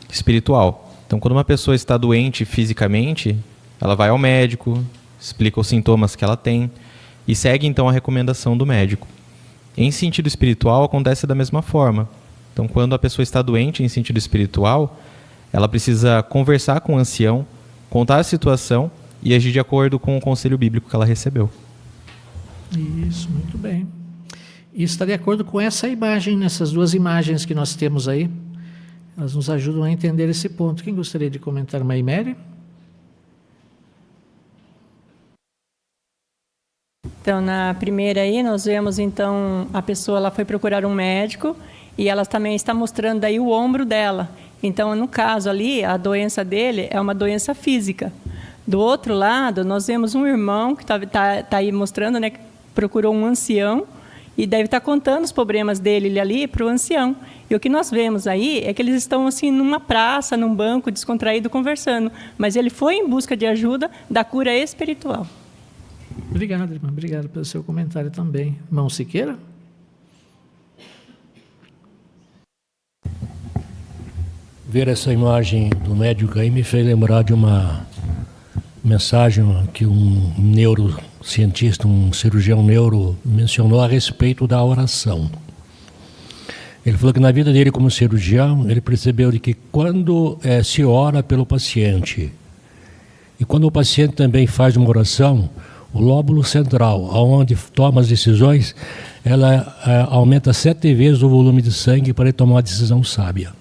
espiritual. Então, quando uma pessoa está doente fisicamente, ela vai ao médico, explica os sintomas que ela tem e segue então a recomendação do médico. Em sentido espiritual acontece da mesma forma. Então, quando a pessoa está doente em sentido espiritual, ela precisa conversar com o ancião, contar a situação e agir de acordo com o conselho bíblico que ela recebeu. Isso, muito bem. E está de acordo com essa imagem, nessas duas imagens que nós temos aí. Elas nos ajudam a entender esse ponto. Quem gostaria de comentar, Mãe Mary? Então, na primeira aí, nós vemos, então, a pessoa ela foi procurar um médico e ela também está mostrando aí o ombro dela. Então, no caso ali, a doença dele é uma doença física. Do outro lado, nós vemos um irmão que tá aí mostrando, né, que procurou um ancião e deve estar contando os problemas dele ali para o ancião. E o que nós vemos aí é que eles estão assim numa praça, num banco, descontraído, conversando. Mas ele foi em busca de ajuda da cura espiritual. Obrigado, irmão. Obrigado pelo seu comentário também. Irmão Siqueira? Ver essa imagem do médico aí me fez lembrar de uma mensagem que um neurocientista, um cirurgião neuro, mencionou a respeito da oração. Ele falou que na vida dele como cirurgião, ele percebeu de que quando se ora pelo paciente e quando o paciente também faz uma oração, o lóbulo central, onde toma as decisões, ela aumenta 7 vezes o volume de sangue para ele tomar uma decisão sábia.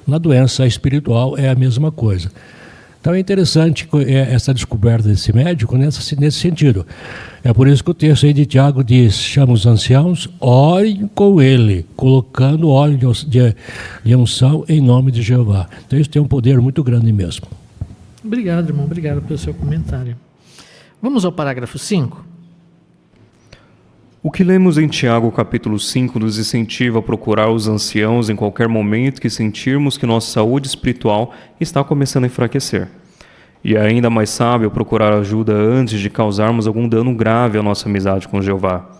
Na doença espiritual é a mesma coisa. Então é interessante essa descoberta desse médico nesse sentido. É por isso que o texto aí de Tiago diz: chama os anciãos, orem com ele, colocando óleo de unção em nome de Jeová. Então isso tem um poder muito grande mesmo. Obrigado, irmão. Obrigado pelo seu comentário. Vamos ao parágrafo 5. O que lemos em Tiago capítulo 5 nos incentiva a procurar os anciãos em qualquer momento que sentirmos que nossa saúde espiritual está começando a enfraquecer. E é ainda mais sábio procurar ajuda antes de causarmos algum dano grave à nossa amizade com Jeová.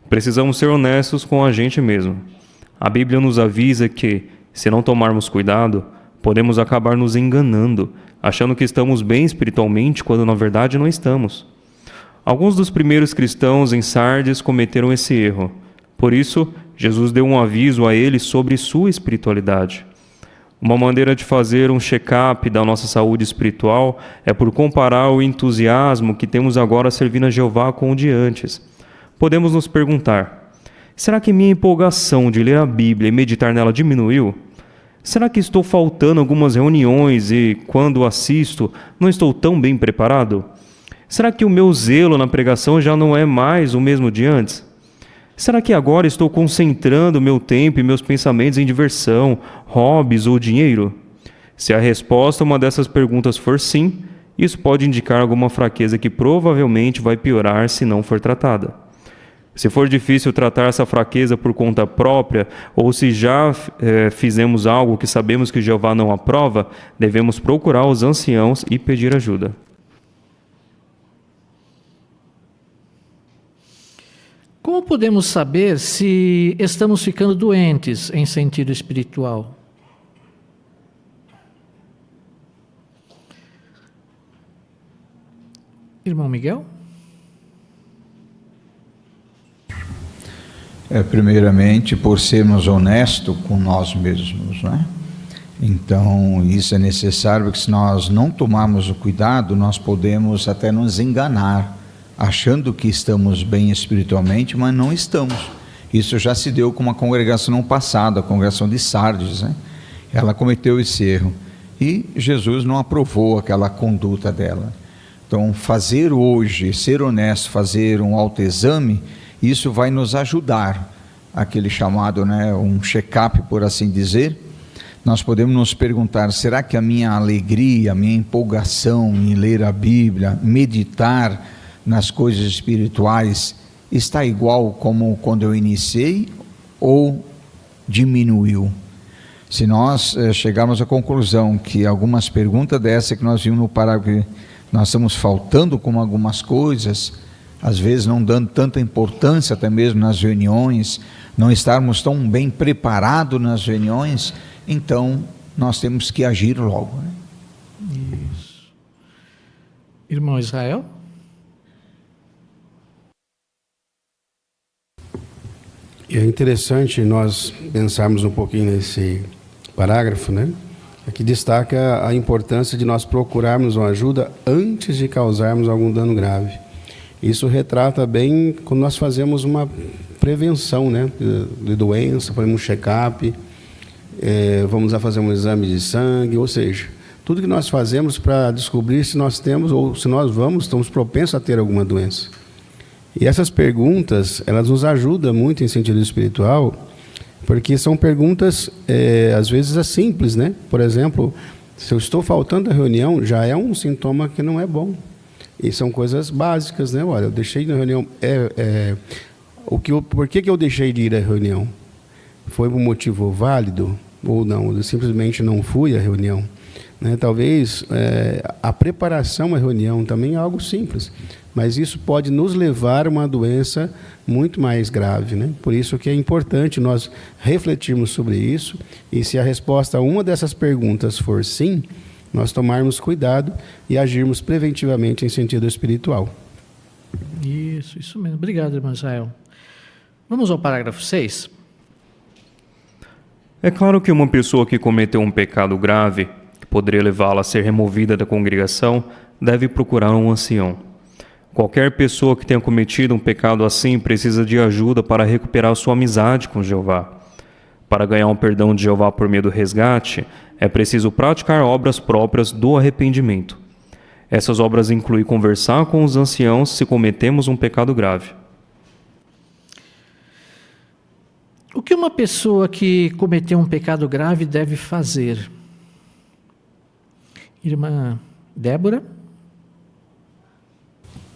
Precisamos ser honestos com a gente mesmo. A Bíblia nos avisa que, se não tomarmos cuidado, podemos acabar nos enganando, achando que estamos bem espiritualmente quando na verdade não estamos. Alguns dos primeiros cristãos em Sardes cometeram esse erro. Por isso, Jesus deu um aviso a eles sobre sua espiritualidade. Uma maneira de fazer um check-up da nossa saúde espiritual é por comparar o entusiasmo que temos agora servindo a Jeová com o de antes. Podemos nos perguntar: será que minha empolgação de ler a Bíblia e meditar nela diminuiu? Será que estou faltando algumas reuniões e, quando assisto, não estou tão bem preparado? Será que o meu zelo na pregação já não é mais o mesmo de antes? Será que agora estou concentrando meu tempo e meus pensamentos em diversão, hobbies ou dinheiro? Se a resposta a uma dessas perguntas for sim, isso pode indicar alguma fraqueza que provavelmente vai piorar se não for tratada. Se for difícil tratar essa fraqueza por conta própria, ou se já fizemos algo que sabemos que Jeová não aprova, devemos procurar os anciãos e pedir ajuda. Como podemos saber se estamos ficando doentes em sentido espiritual? Irmão Miguel? Primeiramente, por sermos honestos com nós mesmos, né? Então, isso é necessário, porque se nós não tomarmos o cuidado, nós podemos até nos enganar, achando que estamos bem espiritualmente, mas não estamos. Isso já se deu com uma congregação no passado, a congregação de Sardes, né? Ela cometeu esse erro e Jesus não aprovou aquela conduta dela. Então, fazer hoje, ser honesto, fazer um autoexame, isso vai nos ajudar, aquele chamado, né, um check-up, por assim dizer. Nós podemos nos perguntar: será que a minha alegria, a minha empolgação em ler a Bíblia, meditar nas coisas espirituais, está igual como quando eu iniciei ou diminuiu? Se nós chegarmos à conclusão que algumas perguntas dessa que nós vimos no parágrafo, nós estamos faltando com algumas coisas, às vezes não dando tanta importância até mesmo nas reuniões, não estarmos tão bem preparados nas reuniões, então nós temos que agir logo, né? Isso. Irmão Israel? É interessante nós pensarmos um pouquinho nesse parágrafo, né? Que destaca a importância de nós procurarmos uma ajuda antes de causarmos algum dano grave. Isso retrata bem quando nós fazemos uma prevenção, né, de doença, fazemos um check-up, vamos a fazer um exame de sangue, ou seja, tudo que nós fazemos para descobrir se nós temos ou se nós estamos propensos a ter alguma doença. E essas perguntas, elas nos ajudam muito em sentido espiritual, porque são perguntas, às vezes, simples, né? Por exemplo, se eu estou faltando à reunião, já é um sintoma que não é bom. E são coisas básicas, né? Olha, eu deixei na reunião... por que eu deixei de ir à reunião? Foi um motivo válido ou não? Eu simplesmente não fui à reunião. Né? Talvez a preparação à reunião também é algo simples, mas isso pode nos levar a uma doença muito mais grave. Né? Por isso que é importante nós refletirmos sobre isso, e se a resposta a uma dessas perguntas for sim, nós tomarmos cuidado e agirmos preventivamente em sentido espiritual. Isso mesmo. Obrigado, irmão Israel. Vamos ao parágrafo 6. É claro que uma pessoa que cometeu um pecado grave, que poderia levá-la a ser removida da congregação, deve procurar um ancião. Qualquer pessoa que tenha cometido um pecado assim precisa de ajuda para recuperar sua amizade com Jeová. Para ganhar um perdão de Jeová por meio do resgate, é preciso praticar obras próprias do arrependimento. Essas obras incluem conversar com os anciãos se cometemos um pecado grave. O que uma pessoa que cometeu um pecado grave deve fazer? Irmã Débora?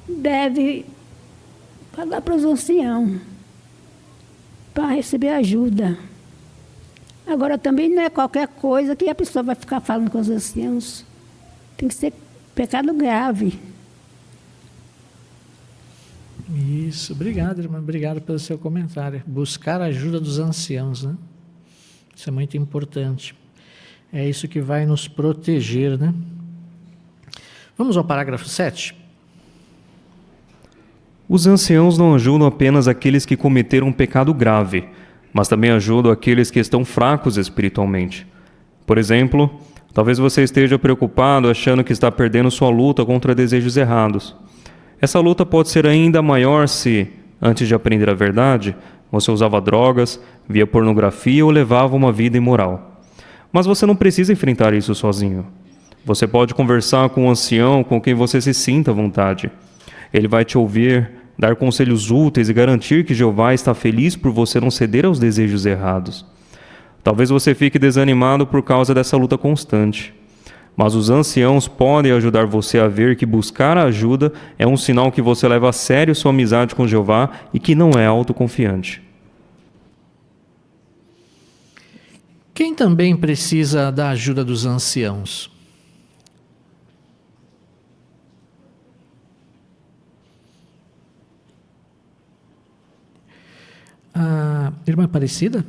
Deve falar para os anciãos, para receber ajuda. Agora, também não é qualquer coisa que a pessoa vai ficar falando com os anciãos. Tem que ser pecado grave. Isso, obrigado, irmã. Obrigado pelo seu comentário. Buscar a ajuda dos anciãos, né? Isso é muito importante. É isso que vai nos proteger, né? Vamos ao parágrafo 7. Os anciãos não ajudam apenas aqueles que cometeram um pecado grave, mas também ajudam aqueles que estão fracos espiritualmente. Por exemplo, talvez você esteja preocupado achando que está perdendo sua luta contra desejos errados. Essa luta pode ser ainda maior se, antes de aprender a verdade, você usava drogas, via pornografia ou levava uma vida imoral. Mas você não precisa enfrentar isso sozinho. Você pode conversar com um ancião com quem você se sinta à vontade. Ele vai te ouvir, dar conselhos úteis e garantir que Jeová está feliz por você não ceder aos desejos errados. Talvez você fique desanimado por causa dessa luta constante. Mas os anciãos podem ajudar você a ver que buscar ajuda é um sinal que você leva a sério sua amizade com Jeová e que não é autoconfiante. Quem também precisa da ajuda dos anciãos? A irmã Aparecida?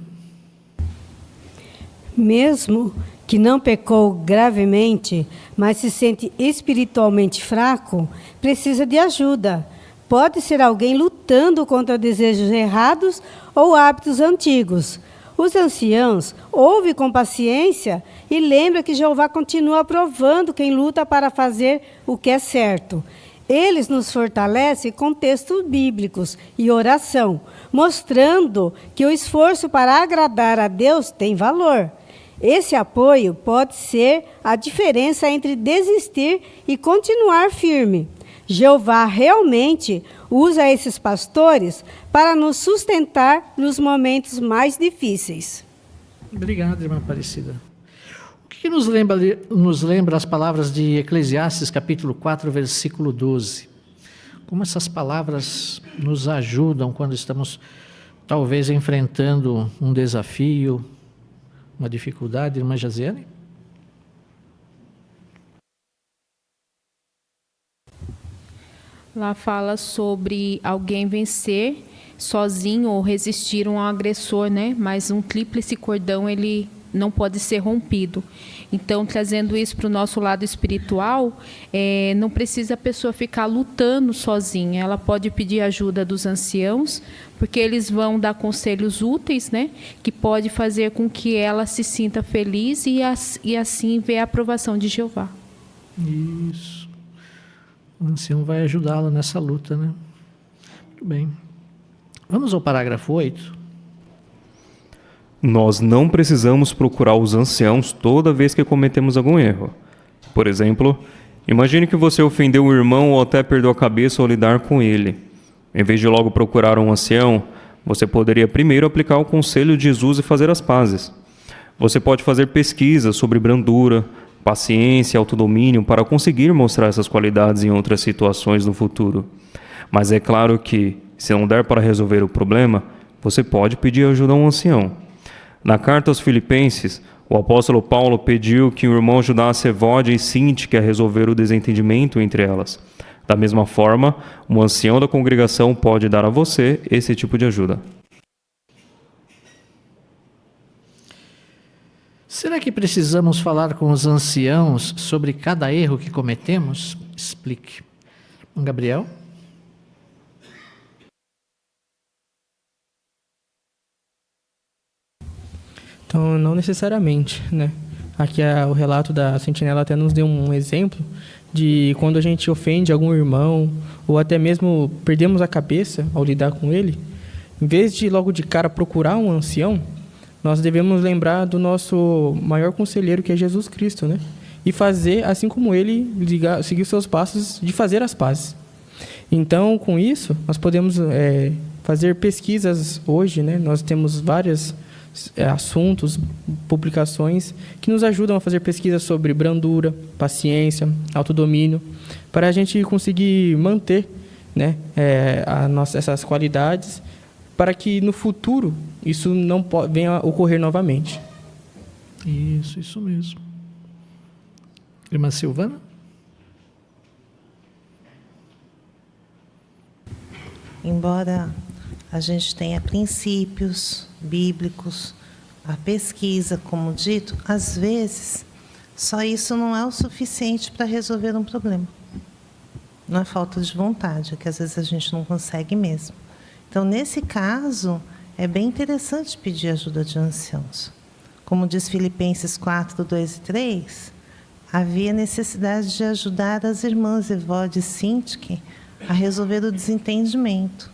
Mesmo que não pecou gravemente, mas se sente espiritualmente fraco, precisa de ajuda. Pode ser alguém lutando contra desejos errados ou hábitos antigos. Os anciãos ouvem com paciência e lembram que Jeová continua aprovando quem luta para fazer o que é certo. Eles nos fortalecem com textos bíblicos e oração, mostrando que o esforço para agradar a Deus tem valor. Esse apoio pode ser a diferença entre desistir e continuar firme. Jeová realmente usa esses pastores para nos sustentar nos momentos mais difíceis. Obrigado, irmã Aparecida. O que nos lembra as palavras de Eclesiastes, capítulo 4, versículo 12? Como essas palavras nos ajudam quando estamos, talvez, enfrentando um desafio, uma dificuldade, irmã Jaziane? Lá fala sobre alguém vencer sozinho ou resistir a um agressor, né? Mas um tríplice cordão, ele não pode ser rompido. Então, trazendo isso para o nosso lado espiritual, não precisa a pessoa ficar lutando sozinha. Ela pode pedir ajuda dos anciãos, porque eles vão dar conselhos úteis, né? Que pode fazer com que ela se sinta feliz e assim ver a aprovação de Jeová. Isso. O ancião vai ajudá-la nessa luta, né? Muito bem. Vamos ao parágrafo 8. Nós não precisamos procurar os anciãos toda vez que cometemos algum erro. Por exemplo, imagine que você ofendeu um irmão ou até perdeu a cabeça ao lidar com ele. Em vez de logo procurar um ancião, você poderia primeiro aplicar o conselho de Jesus e fazer as pazes. Você pode fazer pesquisas sobre brandura, paciência e autodomínio para conseguir mostrar essas qualidades em outras situações no futuro. Mas é claro que, se não der para resolver o problema, você pode pedir ajuda a um ancião. Na carta aos Filipenses, o apóstolo Paulo pediu que o irmão ajudasse Evódia e Sintique a resolver o desentendimento entre elas. Da mesma forma, um ancião da congregação pode dar a você esse tipo de ajuda. Será que precisamos falar com os anciãos sobre cada erro que cometemos? Explique. Gabriel? Então, não necessariamente, né? Aqui o relato da sentinela até nos deu um exemplo de quando a gente ofende algum irmão ou até mesmo perdemos a cabeça ao lidar com ele, em vez de logo de cara procurar um ancião, nós devemos lembrar do nosso maior conselheiro, que é Jesus Cristo, né? E fazer, assim como ele, seguir os seus passos de fazer as pazes. Então, com isso, nós podemos fazer pesquisas hoje, né? Nós temos vários assuntos, publicações que nos ajudam a fazer pesquisas sobre brandura, paciência, autodomínio, para a gente conseguir manter, né, essas qualidades, para que no futuro isso não venha a ocorrer novamente. Isso mesmo. Irmã Silvana? Embora a gente tenha princípios bíblicos, a pesquisa, como dito, às vezes só isso não é o suficiente para resolver um problema. Não é falta de vontade, é que às vezes a gente não consegue mesmo. Então, nesse caso, é bem interessante pedir ajuda de anciãos. Como diz Filipenses 4, 2 e 3, havia necessidade de ajudar as irmãs Evódia e Sintique a resolver o desentendimento.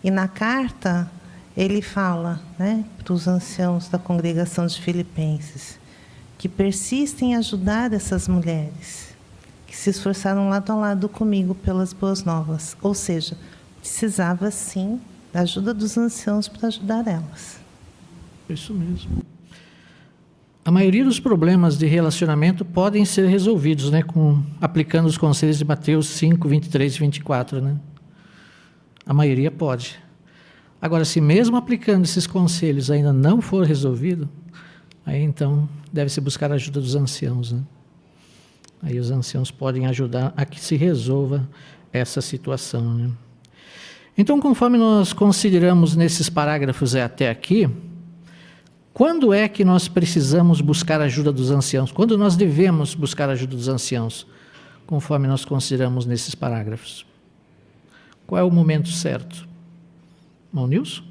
E na carta, ele fala, né, para os anciãos da congregação de Filipenses, que persistem em ajudar essas mulheres, que se esforçaram lado a lado comigo pelas boas novas. Ou seja, precisava sim da ajuda dos anciãos para ajudar elas. Isso mesmo. A maioria dos problemas de relacionamento podem ser resolvidos, né, aplicando os conselhos de Mateus 5, 23 e 24, né? A maioria pode. Agora, se mesmo aplicando esses conselhos ainda não for resolvido, aí então deve-se buscar a ajuda dos anciãos, né? Aí os anciãos podem ajudar a que se resolva essa situação, né? Então, conforme nós consideramos nesses parágrafos até aqui, quando é que nós precisamos buscar a ajuda dos anciãos? Quando nós devemos buscar a ajuda dos anciãos? Conforme nós consideramos nesses parágrafos. Qual é o momento certo? Irmão Nilson?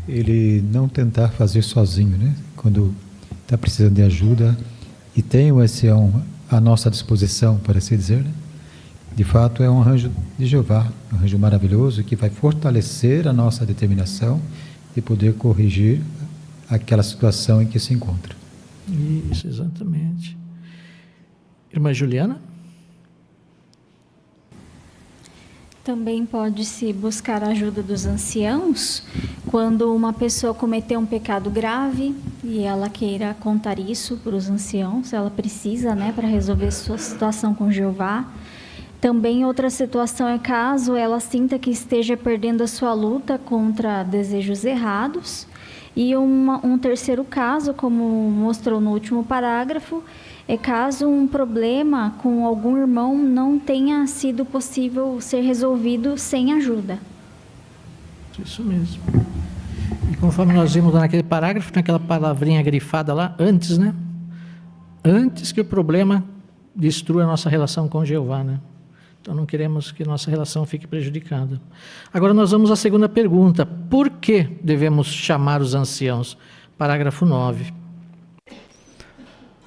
Ele não tentar fazer sozinho, né? Quando está precisando de ajuda e tem o ancião à nossa disposição, por assim dizer, né? De fato é um anjo de Jeová, um anjo maravilhoso que vai fortalecer a nossa determinação de poder corrigir aquela situação em que se encontra. Isso, exatamente. Irmã Juliana? Também pode-se buscar a ajuda dos anciãos quando uma pessoa cometeu um pecado grave e ela queira contar isso para os anciãos, ela precisa, né, para resolver sua situação com Jeová. Também outra situação é caso ela sinta que esteja perdendo a sua luta contra desejos errados. E um terceiro caso, como mostrou no último parágrafo, é caso um problema com algum irmão não tenha sido possível ser resolvido sem ajuda. Isso mesmo. E conforme nós vimos naquele parágrafo, naquela palavrinha grifada lá, antes, né? Antes que o problema destrua a nossa relação com Jeová, né? Então não queremos que nossa relação fique prejudicada. Agora nós vamos à segunda pergunta. Por que devemos chamar os anciãos? Parágrafo 9.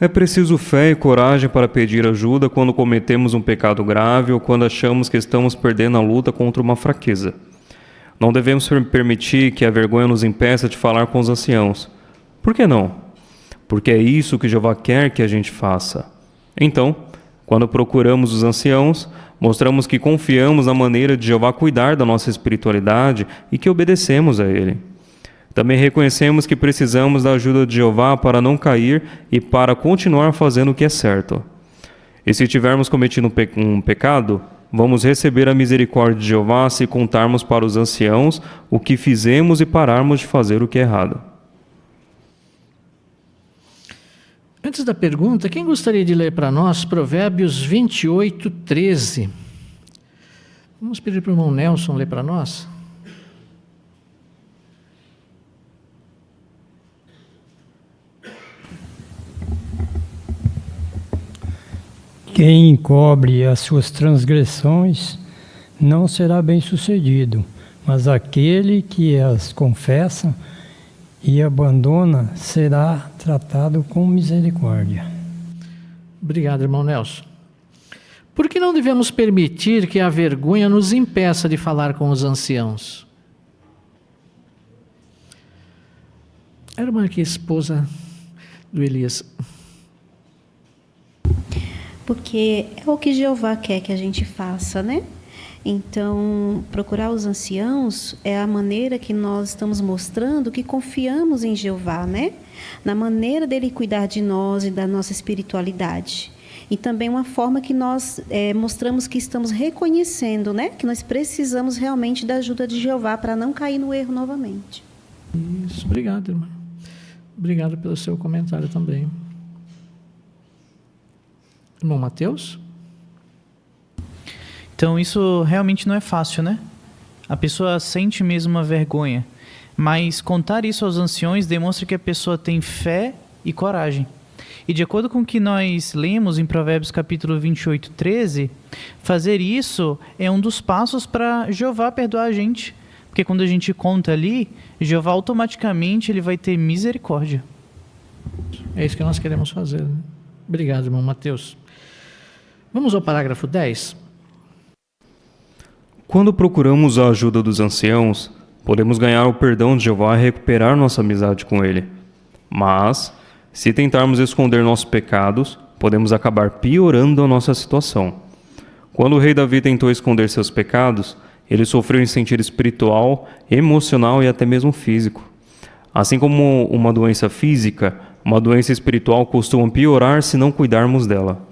É preciso fé e coragem para pedir ajuda quando cometemos um pecado grave ou quando achamos que estamos perdendo a luta contra uma fraqueza. Não devemos permitir que a vergonha nos impeça de falar com os anciãos. Por que não? porque é isso que Jeová quer que a gente faça. Então, quando procuramos os anciãos, mostramos que confiamos na maneira de Jeová cuidar da nossa espiritualidade e que obedecemos a Ele. Também reconhecemos que precisamos da ajuda de Jeová para não cair e para continuar fazendo o que é certo. E se tivermos cometido um pecado, vamos receber a misericórdia de Jeová se contarmos para os anciãos o que fizemos e pararmos de fazer o que é errado. Antes da pergunta, quem gostaria de ler para nós Provérbios 28, 13? Vamos pedir para o irmão Nelson ler para nós. Quem encobre as suas transgressões não será bem-sucedido, mas aquele que as confessa e abandona será tratado com misericórdia. Obrigado, irmão Nelson. Por que não devemos permitir que a vergonha nos impeça de falar com os anciãos? A irmã aqui, esposa do Elias. Porque é o que Jeová quer que a gente faça, né? Então, procurar os anciãos é a maneira que nós estamos mostrando que confiamos em Jeová, né? Na maneira dele cuidar de nós e da nossa espiritualidade. E também uma forma que nós mostramos que estamos reconhecendo, né? Que nós precisamos realmente da ajuda de Jeová para não cair no erro novamente. Isso, obrigado, irmã. Obrigado pelo seu comentário também. Irmão Mateus? Então isso realmente não é fácil, né? A pessoa sente mesmo uma vergonha, mas contar isso aos anciões demonstra que a pessoa tem fé e coragem. E de acordo com o que nós lemos em Provérbios capítulo 28, 13, fazer isso é um dos passos para Jeová perdoar a gente. Porque quando a gente conta ali, Jeová automaticamente ele vai ter misericórdia. É isso que nós queremos fazer, né? Obrigado, irmão Mateus. Vamos ao parágrafo 10. Quando procuramos a ajuda dos anciãos, podemos ganhar o perdão de Jeová e recuperar nossa amizade com Ele. Mas, se tentarmos esconder nossos pecados, podemos acabar piorando a nossa situação. Quando o rei Davi tentou esconder seus pecados, ele sofreu em sentido espiritual, emocional e até mesmo físico. Assim como uma doença física, uma doença espiritual costuma piorar se não cuidarmos dela.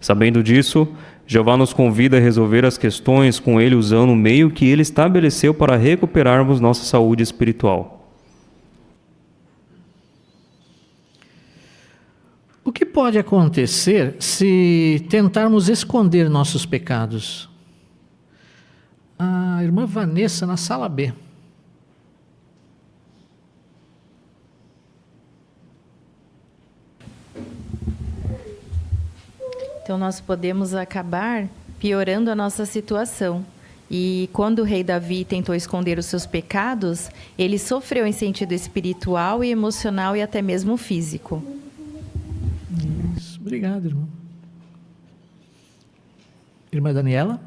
Sabendo disso, Jeová nos convida a resolver as questões com Ele usando o meio que Ele estabeleceu para recuperarmos nossa saúde espiritual. O que pode acontecer se tentarmos esconder nossos pecados? A irmã Vanessa, na sala B. Então, nós podemos acabar piorando a nossa situação. E quando o rei Davi tentou esconder os seus pecados, ele sofreu em sentido espiritual e emocional e até mesmo físico. Isso. Obrigado, irmão. Irmã Daniela?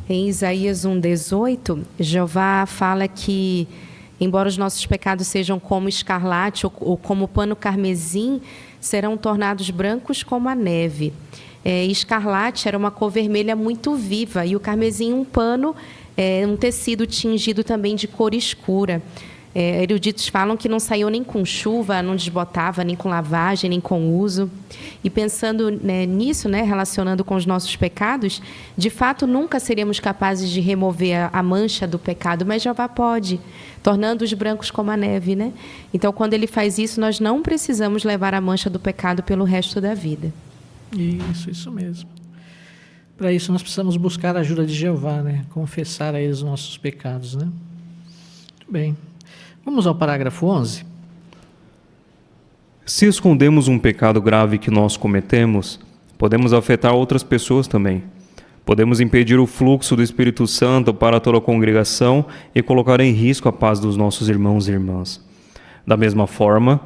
Em Isaías 1:18, Jeová fala que embora os nossos pecados sejam como escarlate ou como pano carmesim, serão tornados brancos como a neve. Escarlate era uma cor vermelha muito viva e o carmesim um pano, um tecido tingido também de cor escura. Eruditos falam que não saiu nem com chuva, não desbotava, nem com lavagem, nem com uso. E pensando nisso, relacionando com os nossos pecados, de fato nunca seríamos capazes de remover a mancha do pecado, mas Jeová pode, tornando-os brancos como a neve, né? Então, quando Ele faz isso, nós não precisamos levar a mancha do pecado pelo resto da vida. Isso mesmo. Para isso, nós precisamos buscar a ajuda de Jeová, né? Confessar a Ele os nossos pecados, né? Muito bem. Vamos ao parágrafo 11. Se escondemos um pecado grave que nós cometemos, podemos afetar outras pessoas também. Podemos impedir o fluxo do Espírito Santo para toda a congregação e colocar em risco a paz dos nossos irmãos e irmãs. Da mesma forma,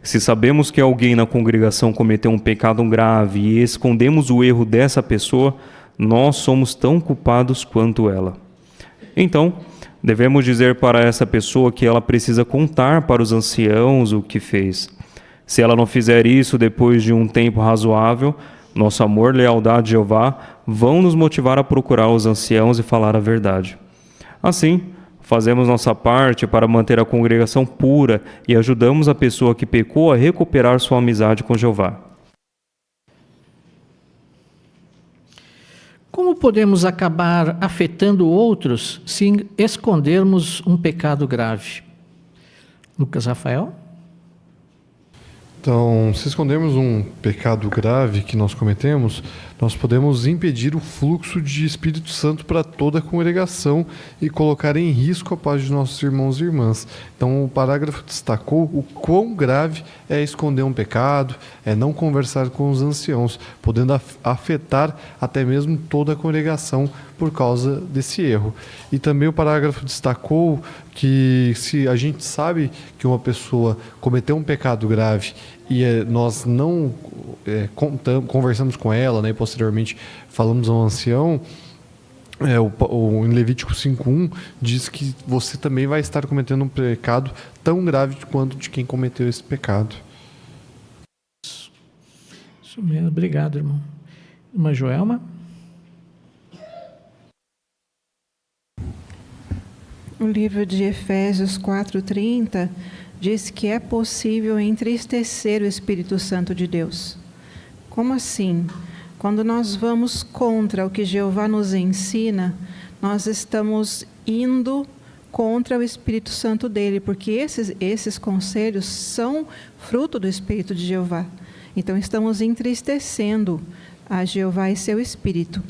se sabemos que alguém na congregação cometeu um pecado grave e escondemos o erro dessa pessoa, nós somos tão culpados quanto ela. Então, Devemos dizer para essa pessoa que ela precisa contar para os anciãos o que fez. Se ela não fizer isso depois de um tempo razoável, nosso amor e lealdade a Jeová vão nos motivar a procurar os anciãos e falar a verdade. Assim, fazemos nossa parte para manter a congregação pura e ajudamos a pessoa que pecou a recuperar sua amizade com Jeová. Como podemos acabar afetando outros se escondermos um pecado grave? Lucas Rafael? Então, se escondermos um pecado grave que nós cometemos, nós podemos impedir o fluxo de Espírito Santo para toda a congregação e colocar em risco a paz de nossos irmãos e irmãs. Então, o parágrafo destacou o quão grave é esconder um pecado, é não conversar com os anciãos, podendo afetar até mesmo toda a congregação por causa desse erro. E também o parágrafo destacou que se a gente sabe que uma pessoa cometeu um pecado grave e nós não conversamos com ela, né, e posteriormente falamos ao ancião, em Levítico 5:1 diz que você também vai estar cometendo um pecado tão grave quanto de quem cometeu esse pecado. Isso mesmo, obrigado, irmão. Irmã Joelma? O livro de Efésios 4:30 diz que é possível entristecer o Espírito Santo de Deus. Como assim? Quando nós vamos contra o que Jeová nos ensina, nós estamos indo contra o Espírito Santo dele, porque esses conselhos são fruto do Espírito de Jeová. Então, estamos entristecendo a Jeová e seu Espírito.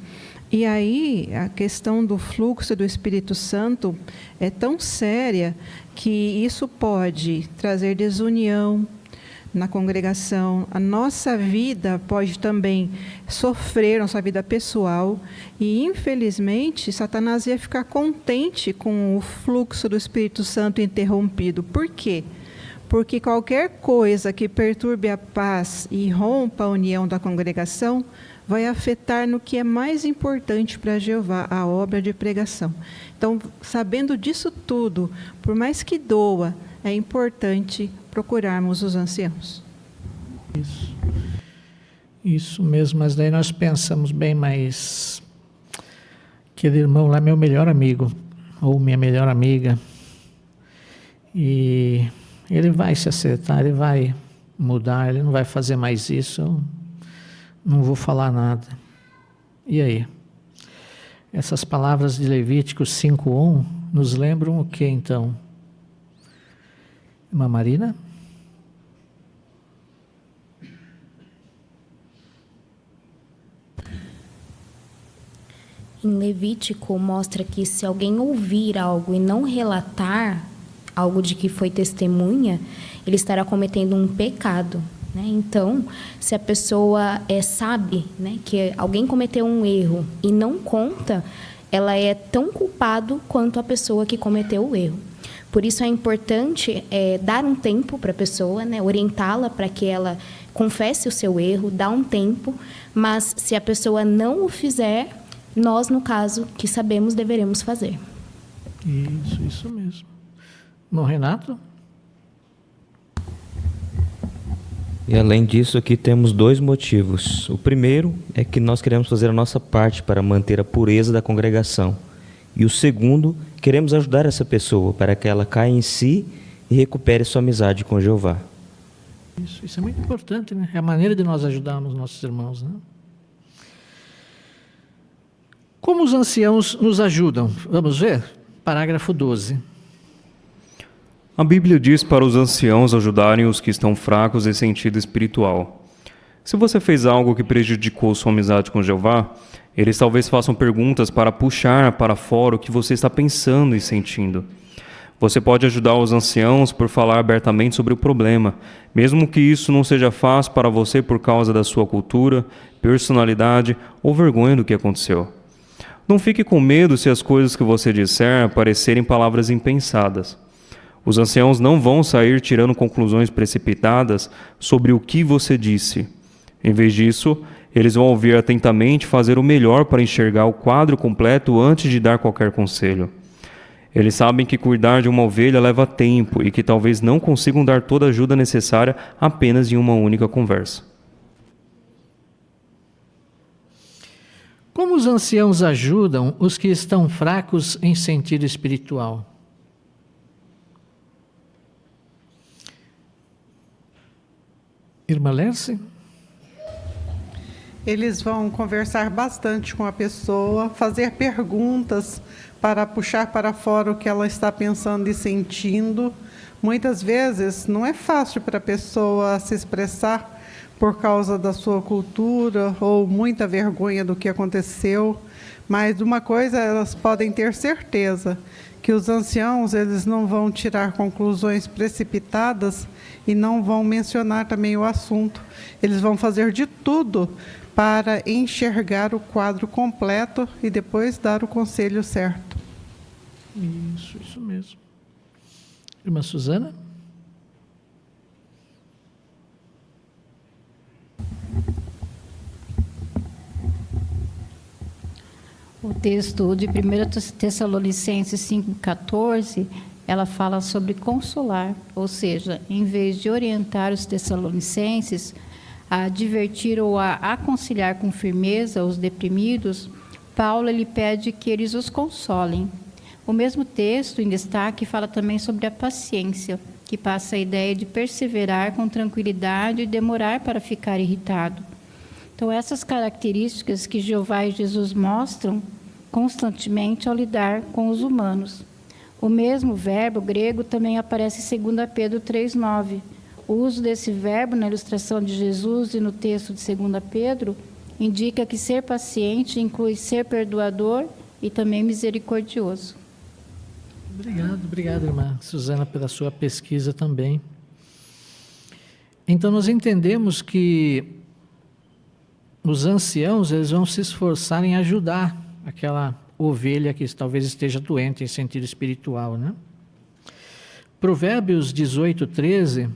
E aí, a questão do fluxo do Espírito Santo é tão séria que isso pode trazer desunião na congregação. A nossa vida pode também sofrer, nossa vida pessoal. E, infelizmente, Satanás ia ficar contente com o fluxo do Espírito Santo interrompido. Por quê? Porque qualquer coisa que perturbe a paz e rompa a união da congregação vai afetar no que é mais importante para Jeová, a obra de pregação. Então, sabendo disso tudo, por mais que doa, é importante procurarmos os anciãos. Isso mesmo, mas daí nós pensamos bem, mas aquele irmão lá é meu melhor amigo, ou minha melhor amiga, e ele vai se acertar, ele vai mudar, ele não vai fazer mais isso, não vou falar nada. E aí? Essas palavras de Levítico 5:1 nos lembram o que então? Irmã Marina? Em Levítico mostra que se alguém ouvir algo e não relatar algo de que foi testemunha, ele estará cometendo um pecado. Então, se a pessoa sabe, né, que alguém cometeu um erro e não conta, ela é tão culpado quanto a pessoa que cometeu o erro. Por isso é importante dar um tempo para a pessoa, né, orientá-la para que ela confesse o seu erro, dar um tempo, mas se a pessoa não o fizer, nós, no caso, que sabemos, deveremos fazer. Isso mesmo. Bom, Renato? E além disso, aqui temos dois motivos. O primeiro é que nós queremos fazer a nossa parte para manter a pureza da congregação. E o segundo, queremos ajudar essa pessoa para que ela caia em si e recupere sua amizade com Jeová. Isso é muito importante, né? É a maneira de nós ajudarmos nossos irmãos, né? Como os anciãos nos ajudam? Vamos ver? Parágrafo 12. A Bíblia diz para os anciãos ajudarem os que estão fracos em sentido espiritual. Se você fez algo que prejudicou sua amizade com Jeová, eles talvez façam perguntas para puxar para fora o que você está pensando e sentindo. Você pode ajudar os anciãos por falar abertamente sobre o problema, mesmo que isso não seja fácil para você por causa da sua cultura, personalidade ou vergonha do que aconteceu. Não fique com medo se as coisas que você disser parecerem palavras impensadas. Os anciãos não vão sair tirando conclusões precipitadas sobre o que você disse. Em vez disso, eles vão ouvir atentamente e fazer o melhor para enxergar o quadro completo antes de dar qualquer conselho. Eles sabem que cuidar de uma ovelha leva tempo e que talvez não consigam dar toda a ajuda necessária apenas em uma única conversa. Como os anciãos ajudam os que estão fracos em sentido espiritual? Irmã Lerce? Eles vão conversar bastante com a pessoa, fazer perguntas para puxar para fora o que ela está pensando e sentindo. Muitas vezes não é fácil para a pessoa se expressar por causa da sua cultura ou muita vergonha do que aconteceu, mas uma coisa elas podem ter certeza, que os anciãos eles não vão tirar conclusões precipitadas e não vão mencionar também o assunto. Eles vão fazer de tudo para enxergar o quadro completo e depois dar o conselho certo. Isso mesmo. Irmã Suzana? O texto de 1 Tessalonicenses 5,14, ela fala sobre consolar, ou seja, em vez de orientar os tessalonicenses a advertir ou a aconselhar com firmeza os deprimidos, Paulo lhe pede que eles os consolem. O mesmo texto, em destaque, fala também sobre a paciência, que passa a ideia de perseverar com tranquilidade e demorar para ficar irritado. Então, essas características que Jeová e Jesus mostram constantemente ao lidar com os humanos. O mesmo verbo grego também aparece em 2 Pedro 3,9. O uso desse verbo na ilustração de Jesus e no texto de 2 Pedro indica que ser paciente inclui ser perdoador e também misericordioso. Obrigado, irmã Suzana, pela sua pesquisa também. Então, nós entendemos que os anciãos eles vão se esforçar em ajudar aquela ovelha que talvez esteja doente em sentido espiritual, né? Provérbios 18:13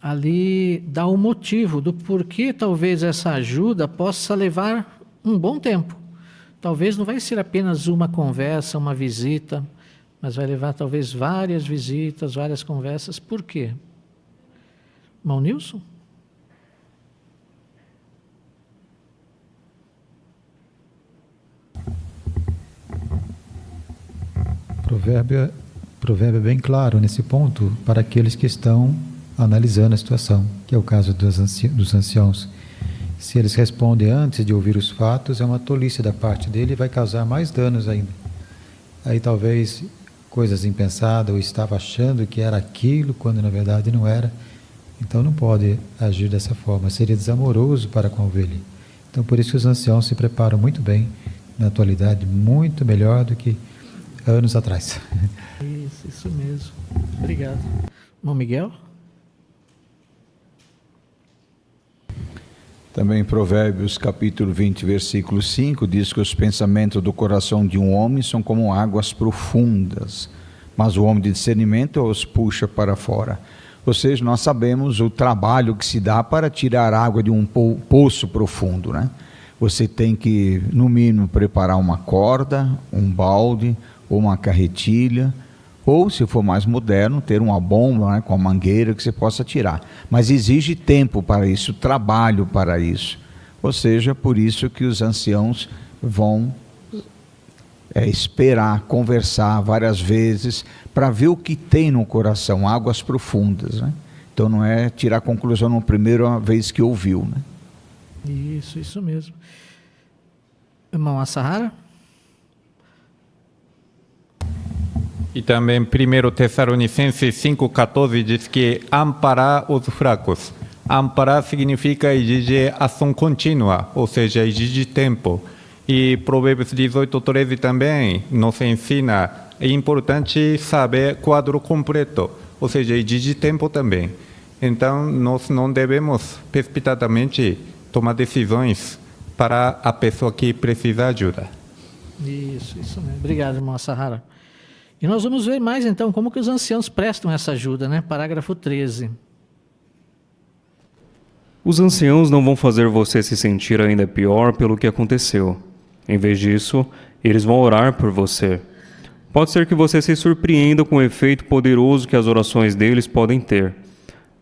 ali dá o motivo do porquê talvez essa ajuda possa levar um bom tempo. Talvez não vai ser apenas uma conversa, uma visita, mas vai levar talvez várias visitas, várias conversas. Por quê? Irmão Nilson? Provérbio é bem claro nesse ponto para aqueles que estão analisando a situação, que é o caso dos anciãos. Se eles respondem antes de ouvir os fatos, é uma tolice da parte dele e vai causar mais danos ainda. Aí talvez coisas impensadas, ou estava achando que era aquilo, quando na verdade não era. Então não pode agir dessa forma, seria desamoroso para com a ovelha. Então por isso que os anciãos se preparam muito bem, na atualidade, muito melhor do que anos atrás. Isso mesmo. Obrigado. Irmão Miguel? Também Provérbios capítulo 20, versículo 5, diz que os pensamentos do coração de um homem são como águas profundas, mas o homem de discernimento os puxa para fora. Ou seja, nós sabemos o trabalho que se dá para tirar água de um poço profundo, né? Você tem que, no mínimo, preparar uma corda, um balde, ou uma carretilha, ou, se for mais moderno, ter uma bomba, né, com a mangueira que você possa tirar. Mas exige tempo para isso, trabalho para isso. Ou seja, por isso que os anciãos vão esperar, conversar várias vezes, para ver o que tem no coração, águas profundas, né? Então não é tirar conclusão na primeira vez que ouviu, né? Isso mesmo. Irmão Assahara? E também 1 Tessalonicenses 5,14 diz que amparar os fracos. Amparar significa exigir ação contínua, ou seja, exige tempo. E Provérbios 18:13 também nos ensina, é importante saber quadro completo, ou seja, exige tempo também. Então, nós não devemos precipitadamente tomar decisões para a pessoa que precisa de ajuda. Isso mesmo. Obrigado, irmão Assahara. E nós vamos ver mais então como que os anciãos prestam essa ajuda, né? Parágrafo 13. Os anciãos não vão fazer você se sentir ainda pior pelo que aconteceu. Em vez disso, eles vão orar por você. Pode ser que você se surpreenda com o efeito poderoso que as orações deles podem ter.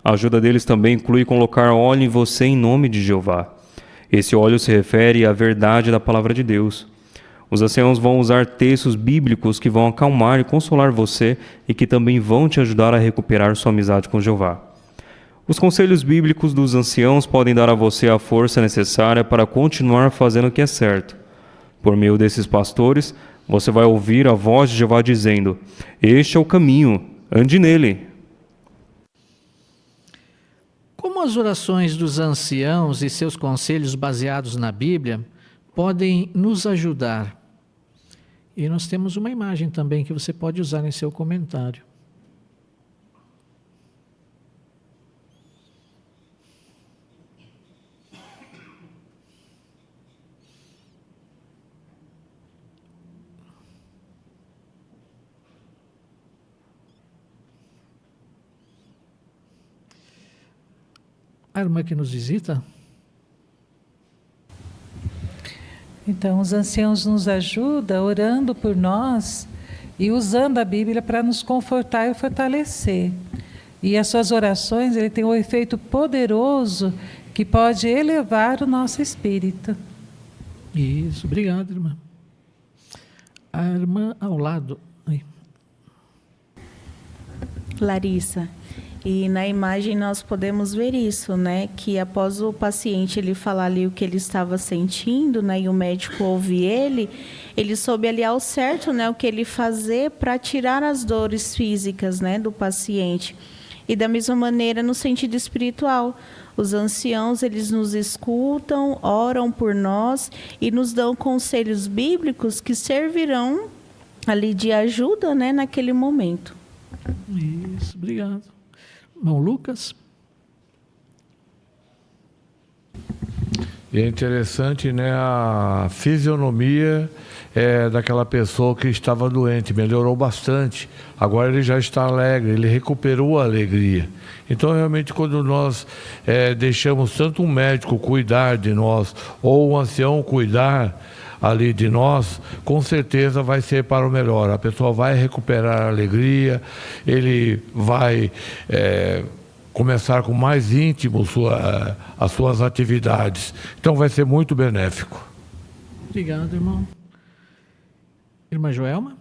A ajuda deles também inclui colocar óleo em você em nome de Jeová. Esse óleo se refere à verdade da palavra de Deus. Os anciãos vão usar textos bíblicos que vão acalmar e consolar você e que também vão te ajudar a recuperar sua amizade com Jeová. Os conselhos bíblicos dos anciãos podem dar a você a força necessária para continuar fazendo o que é certo. Por meio desses pastores, você vai ouvir a voz de Jeová dizendo: "Este é o caminho, ande nele." Como as orações dos anciãos e seus conselhos baseados na Bíblia podem nos ajudar? E nós temos uma imagem também que você pode usar em seu comentário. A irmã que nos visita? Então, os anciãos nos ajudam orando por nós e usando a Bíblia para nos confortar e fortalecer. E as suas orações, ele tem um efeito poderoso que pode elevar o nosso espírito. Isso, obrigado, irmã. A irmã ao lado. Aí. Larissa. E na imagem nós podemos ver isso, né? Que após o paciente ele falar ali o que ele estava sentindo, né? E o médico ouvir ele soube ali ao certo, né? O que ele fazer para tirar as dores físicas, né? Do paciente. E da mesma maneira no sentido espiritual. Os anciãos, eles nos escutam, oram por nós e nos dão conselhos bíblicos que servirão ali de ajuda, né? Naquele momento. Isso, obrigado. Irmão Lucas. E é interessante, né, a fisionomia daquela pessoa que estava doente, melhorou bastante. Agora ele já está alegre, ele recuperou a alegria. Então, realmente, quando nós deixamos tanto um médico cuidar de nós, ou um ancião cuidar ali de nós, com certeza vai ser para o melhor. A pessoa vai recuperar a alegria, ele vai começar com mais íntimo as suas atividades. Então vai ser muito benéfico. Obrigado, irmão. Irmã Joelma?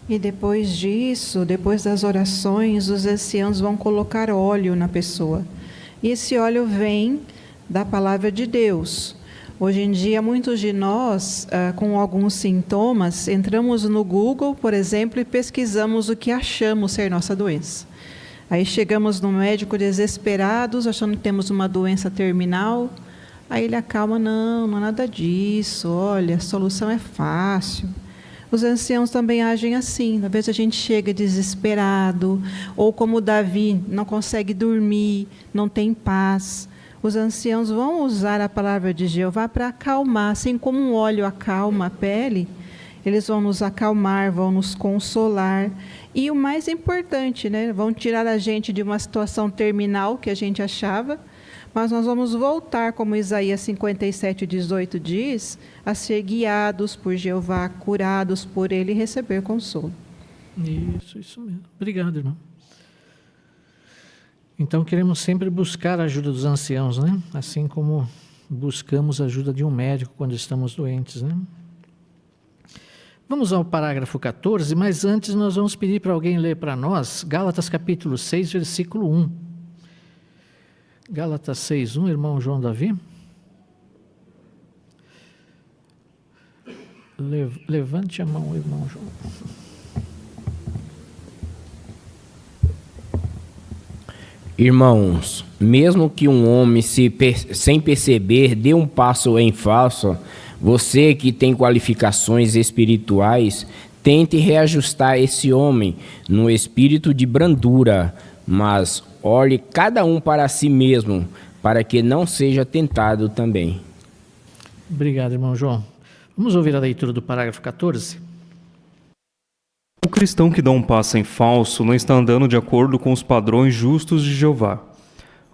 E depois disso, depois das orações, os anciãos vão colocar óleo na pessoa. E esse óleo vem da palavra de Deus. Hoje em dia, muitos de nós, com alguns sintomas, entramos no Google, por exemplo, e pesquisamos o que achamos ser nossa doença. Aí chegamos no médico desesperados, achando que temos uma doença terminal. Aí ele acalma: não é nada disso, olha, a solução é fácil. Os anciãos também agem assim. Às vezes a gente chega desesperado, ou como Davi, não consegue dormir, não tem paz. Os anciãos vão usar a palavra de Jeová para acalmar, assim como um óleo acalma a pele, eles vão nos acalmar, vão nos consolar. E o mais importante, né, vão tirar a gente de uma situação terminal que a gente achava, mas nós vamos voltar, como Isaías 57:18 diz, a ser guiados por Jeová, curados por Ele e receber consolo. Isso mesmo. Obrigado, irmão. Então, queremos sempre buscar a ajuda dos anciãos, né? Assim como buscamos a ajuda de um médico quando estamos doentes, né? Vamos ao parágrafo 14, mas antes nós vamos pedir para alguém ler para nós Gálatas capítulo 6, versículo 1. Gálatas 6, 1, irmão João Davi. Levante a mão, irmão João. Irmãos, mesmo que um homem sem perceber dê um passo em falso, você que tem qualificações espirituais, tente reajustar esse homem no espírito de brandura, mas olhe cada um para si mesmo, para que não seja tentado também. Obrigado, irmão João. Vamos ouvir a leitura do parágrafo 14. O cristão que dá um passo em falso não está andando de acordo com os padrões justos de Jeová.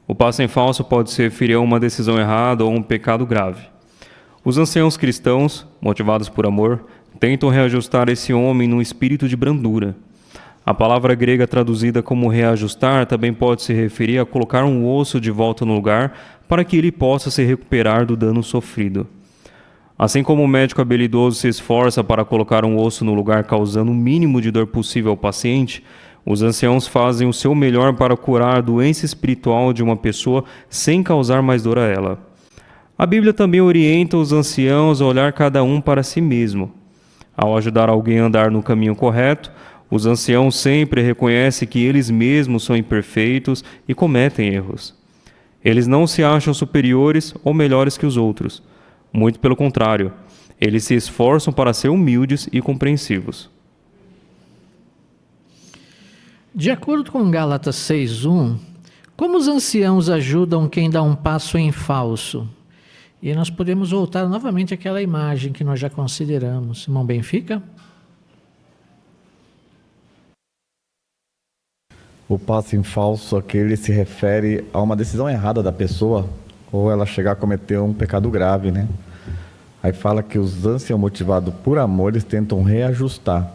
O passo em falso pode se referir a uma decisão errada ou a um pecado grave. Os anciãos cristãos, motivados por amor, tentam reajustar esse homem num espírito de brandura. A palavra grega traduzida como reajustar também pode se referir a colocar um osso de volta no lugar para que ele possa se recuperar do dano sofrido. Assim como o médico habilidoso se esforça para colocar um osso no lugar causando o mínimo de dor possível ao paciente, os anciãos fazem o seu melhor para curar a doença espiritual de uma pessoa sem causar mais dor a ela. A Bíblia também orienta os anciãos a olhar cada um para si mesmo. Ao ajudar alguém a andar no caminho correto, os anciãos sempre reconhecem que eles mesmos são imperfeitos e cometem erros. Eles não se acham superiores ou melhores que os outros. Muito pelo contrário, eles se esforçam para ser humildes e compreensivos. De acordo com Gálatas 6:1, como os anciãos ajudam quem dá um passo em falso? E nós podemos voltar novamente àquela imagem que nós já consideramos. Irmão Benfica? O passo em falso, aquele se refere a uma decisão errada da pessoa, ou ela chegar a cometer um pecado grave, né? Aí fala que os anciãos motivados por amor, eles tentam reajustar.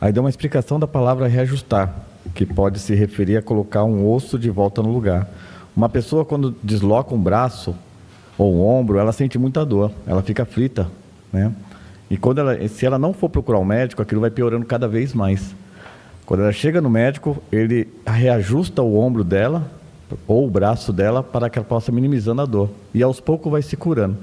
Aí dá uma explicação da palavra reajustar, que pode se referir a colocar um osso de volta no lugar. Uma pessoa, quando desloca um braço ou um ombro, ela sente muita dor, ela fica aflita, né? E se ela não for procurar um médico, aquilo vai piorando cada vez mais. Quando ela chega no médico, ele reajusta o ombro dela ou o braço dela para que ela possa minimizando a dor. E aos poucos vai se curando.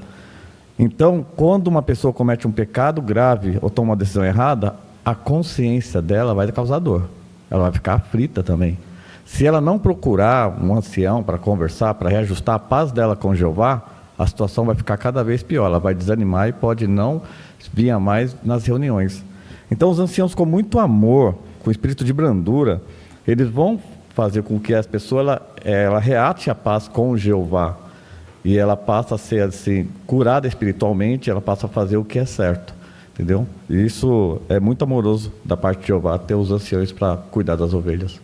Então, quando uma pessoa comete um pecado grave ou toma uma decisão errada, a consciência dela vai causar dor. Ela vai ficar aflita também. Se ela não procurar um ancião para conversar, para reajustar a paz dela com Jeová, a situação vai ficar cada vez pior. Ela vai desanimar e pode não vir mais nas reuniões. Então, os anciãos, com muito amor, com espírito de brandura, eles vão fazer com que as pessoas ela reate a paz com Jeová. E ela passa a ser assim, curada espiritualmente, ela passa a fazer o que é certo. Entendeu? E isso é muito amoroso da parte de Jeová, ter os anciões para cuidar das ovelhas.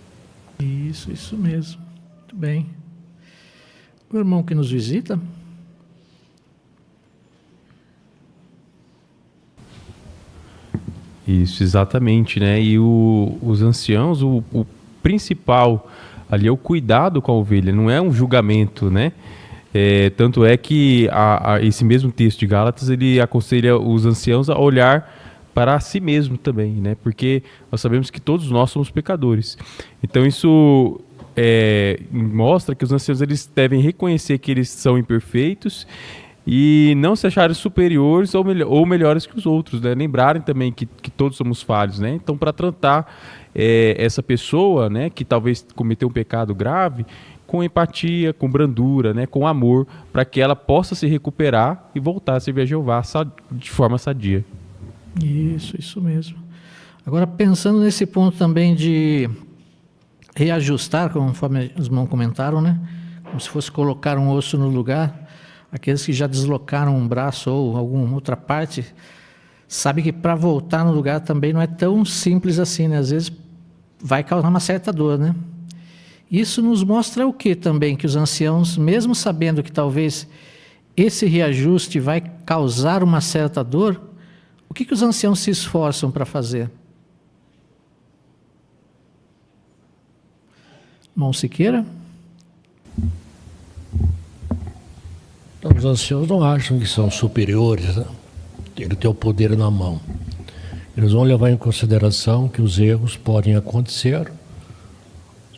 Isso mesmo. Muito bem. O irmão que nos visita? Isso, exatamente, né? E os anciãos, o principal ali é o cuidado com a ovelha, não é um julgamento, né? Tanto é que esse mesmo texto de Gálatas, ele aconselha os anciãos a olhar para si mesmo também, né? Porque nós sabemos que todos nós somos pecadores. Então isso mostra que os anciãos eles devem reconhecer que eles são imperfeitos e não se acharem superiores ou melhores que os outros, né? Lembrarem também que todos somos falhos, né? Então, para tratar essa pessoa, né, que talvez cometeu um pecado grave, com empatia, com brandura, né, com amor, para que ela possa se recuperar e voltar a servir a Jeová de forma sadia. Isso mesmo. Agora, pensando nesse ponto também de reajustar, conforme os irmãos comentaram, né? Como se fosse colocar um osso no lugar. Aqueles que já deslocaram um braço ou alguma outra parte, sabem que para voltar no lugar também não é tão simples assim, né? Às vezes vai causar uma certa dor, né? Isso nos mostra o que também? Que os anciãos, mesmo sabendo que talvez esse reajuste vai causar uma certa dor, o que os anciãos se esforçam para fazer? Irmão Siqueira? Então, os anciãos não acham que são superiores, né? Ele tem o poder na mão. Eles vão levar em consideração que os erros podem acontecer.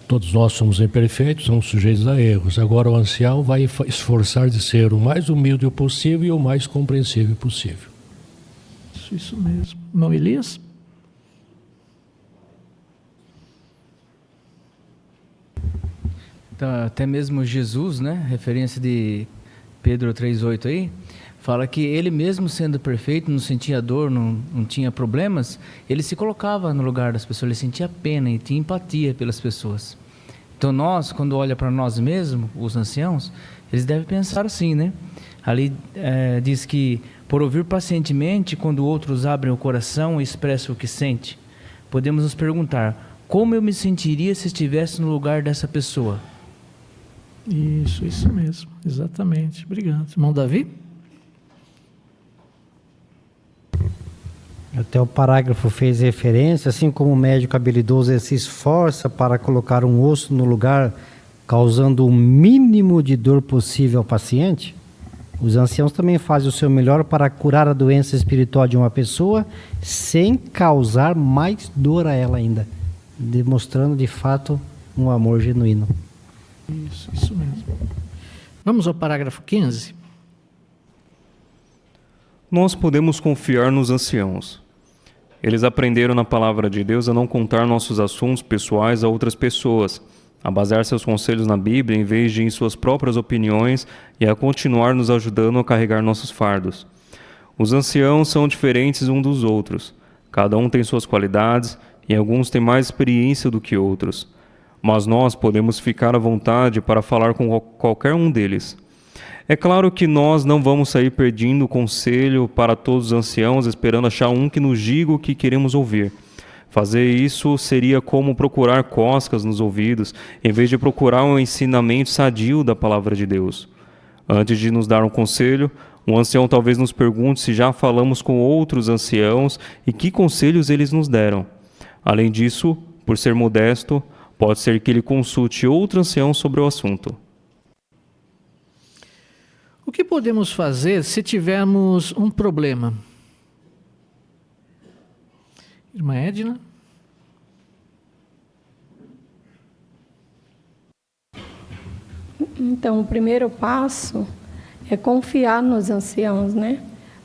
Todos nós somos imperfeitos, somos sujeitos a erros. Agora o ancião vai esforçar de ser o mais humilde possível e o mais compreensível possível. Isso mesmo. Irmão Elias? Então, até mesmo Jesus, né? Referência de Pedro 3,8 aí, fala que ele mesmo sendo perfeito, não sentia dor, não tinha problemas, ele se colocava no lugar das pessoas, ele sentia pena e tinha empatia pelas pessoas. Então nós, quando olha para nós mesmos, os anciãos, eles devem pensar assim, né? Ali diz que, por ouvir pacientemente, quando outros abrem o coração e expressam o que sente, podemos nos perguntar, como eu me sentiria se estivesse no lugar dessa pessoa? Isso mesmo, exatamente. Obrigado. Irmão Davi? Até o parágrafo fez referência, assim como o médico habilidoso se esforça para colocar um osso no lugar, causando o mínimo de dor possível ao paciente, os anciãos também fazem o seu melhor para curar a doença espiritual de uma pessoa sem causar mais dor a ela ainda, demonstrando de fato um amor genuíno. Isso mesmo. Vamos ao parágrafo 15. Nós podemos confiar nos anciãos. Eles aprenderam na palavra de Deus a não contar nossos assuntos pessoais a outras pessoas, a basear seus conselhos na Bíblia em vez de em suas próprias opiniões e a continuar nos ajudando a carregar nossos fardos. Os anciãos são diferentes uns dos outros. Cada um tem suas qualidades e alguns têm mais experiência do que outros. Mas nós podemos ficar à vontade para falar com qualquer um deles. É claro que nós não vamos sair pedindo conselho para todos os anciãos, esperando achar um que nos diga o que queremos ouvir. Fazer isso seria como procurar coscas nos ouvidos, em vez de procurar um ensinamento sadio da palavra de Deus. Antes de nos dar um conselho, um ancião talvez nos pergunte se já falamos com outros anciãos e que conselhos eles nos deram. Além disso, por ser modesto, pode ser que ele consulte outro ancião sobre o assunto. O que podemos fazer se tivermos um problema? Irmã Edna? Então, o primeiro passo é confiar nos anciãos, né?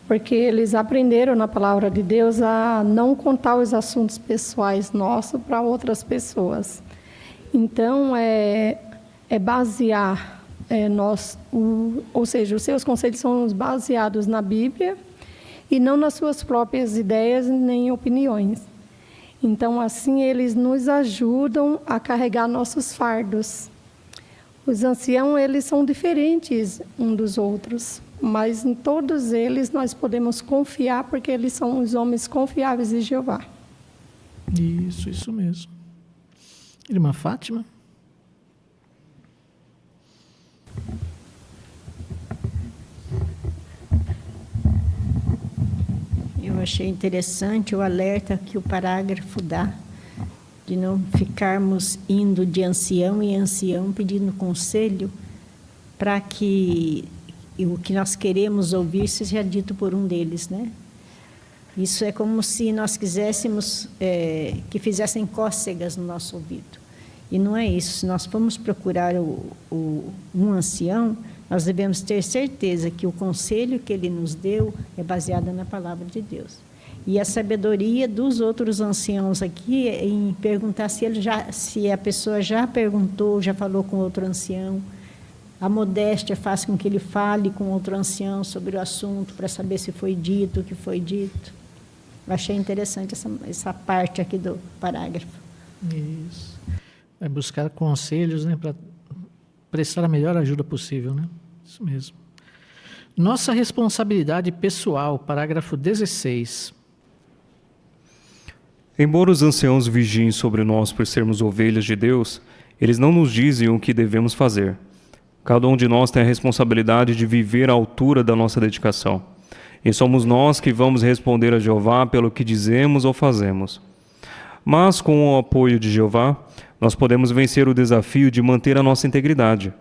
Porque eles aprenderam na palavra de Deus a não contar os assuntos pessoais nossos para outras pessoas. Então, é basear ou seja, os seus conselhos são baseados na Bíblia e não nas suas próprias ideias nem opiniões. Então, assim, eles nos ajudam a carregar nossos fardos. Os anciãos, eles são diferentes uns dos outros, mas em todos eles nós podemos confiar, porque eles são os homens confiáveis de Jeová. Isso mesmo. Irmã Fátima? Eu achei interessante o alerta que o parágrafo dá, de não ficarmos indo de ancião em ancião pedindo conselho para que o que nós queremos ouvir seja dito por um deles, né? Isso é como se nós quiséssemos que fizessem cócegas no nosso ouvido. E não é isso. Se nós formos procurar um ancião, nós devemos ter certeza que o conselho que ele nos deu é baseado na palavra de Deus. E a sabedoria dos outros anciãos aqui é em perguntar se a pessoa já perguntou, já falou com outro ancião. A modéstia faz com que ele fale com outro ancião sobre o assunto para saber se foi dito o que foi dito. Eu achei interessante essa parte aqui do parágrafo. Isso. É buscar conselhos, né, para prestar a melhor ajuda possível, né? Isso mesmo. Nossa responsabilidade pessoal, parágrafo 16. Embora os anciãos vigiem sobre nós por sermos ovelhas de Deus, eles não nos dizem o que devemos fazer. Cada um de nós tem a responsabilidade de viver à altura da nossa dedicação. E somos nós que vamos responder a Jeová pelo que dizemos ou fazemos. Mas, com o apoio de Jeová, nós podemos vencer o desafio de manter a nossa integridade.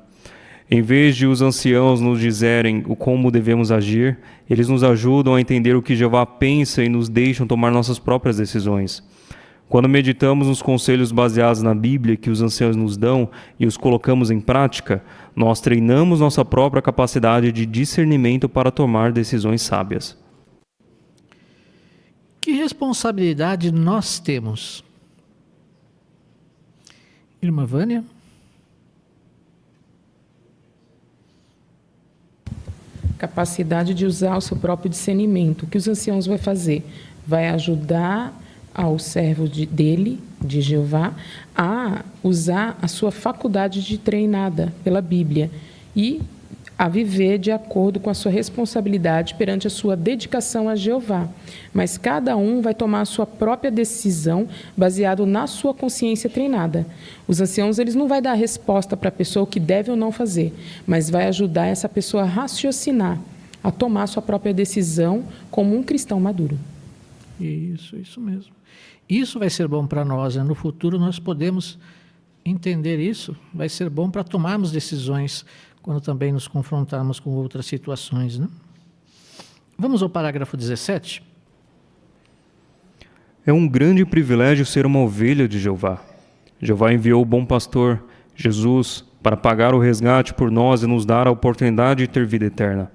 Em vez de os anciãos nos dizerem como devemos agir, eles nos ajudam a entender o que Jeová pensa e nos deixam tomar nossas próprias decisões. Quando meditamos nos conselhos baseados na Bíblia que os anciãos nos dão e os colocamos em prática, nós treinamos nossa própria capacidade de discernimento para tomar decisões sábias. Que responsabilidade nós temos? Irmã Vânia? Capacidade de usar o seu próprio discernimento. O que os anciãos vão fazer? Vai ajudar ao servo dele, de Jeová, a usar a sua faculdade de treinada pela Bíblia e a viver de acordo com a sua responsabilidade perante a sua dedicação a Jeová. Mas cada um vai tomar a sua própria decisão baseado na sua consciência treinada. Os anciãos, eles não vão dar a resposta para a pessoa o que deve ou não fazer, mas vai ajudar essa pessoa a raciocinar, a tomar a sua própria decisão como um cristão maduro. Isso mesmo. Isso vai ser bom para nós, né? No futuro nós podemos entender isso, vai ser bom para tomarmos decisões quando também nos confrontarmos com outras situações, né? Vamos ao parágrafo 17. É um grande privilégio ser uma ovelha de Jeová. Jeová enviou o bom pastor, Jesus, para pagar o resgate por nós e nos dar a oportunidade de ter vida eterna.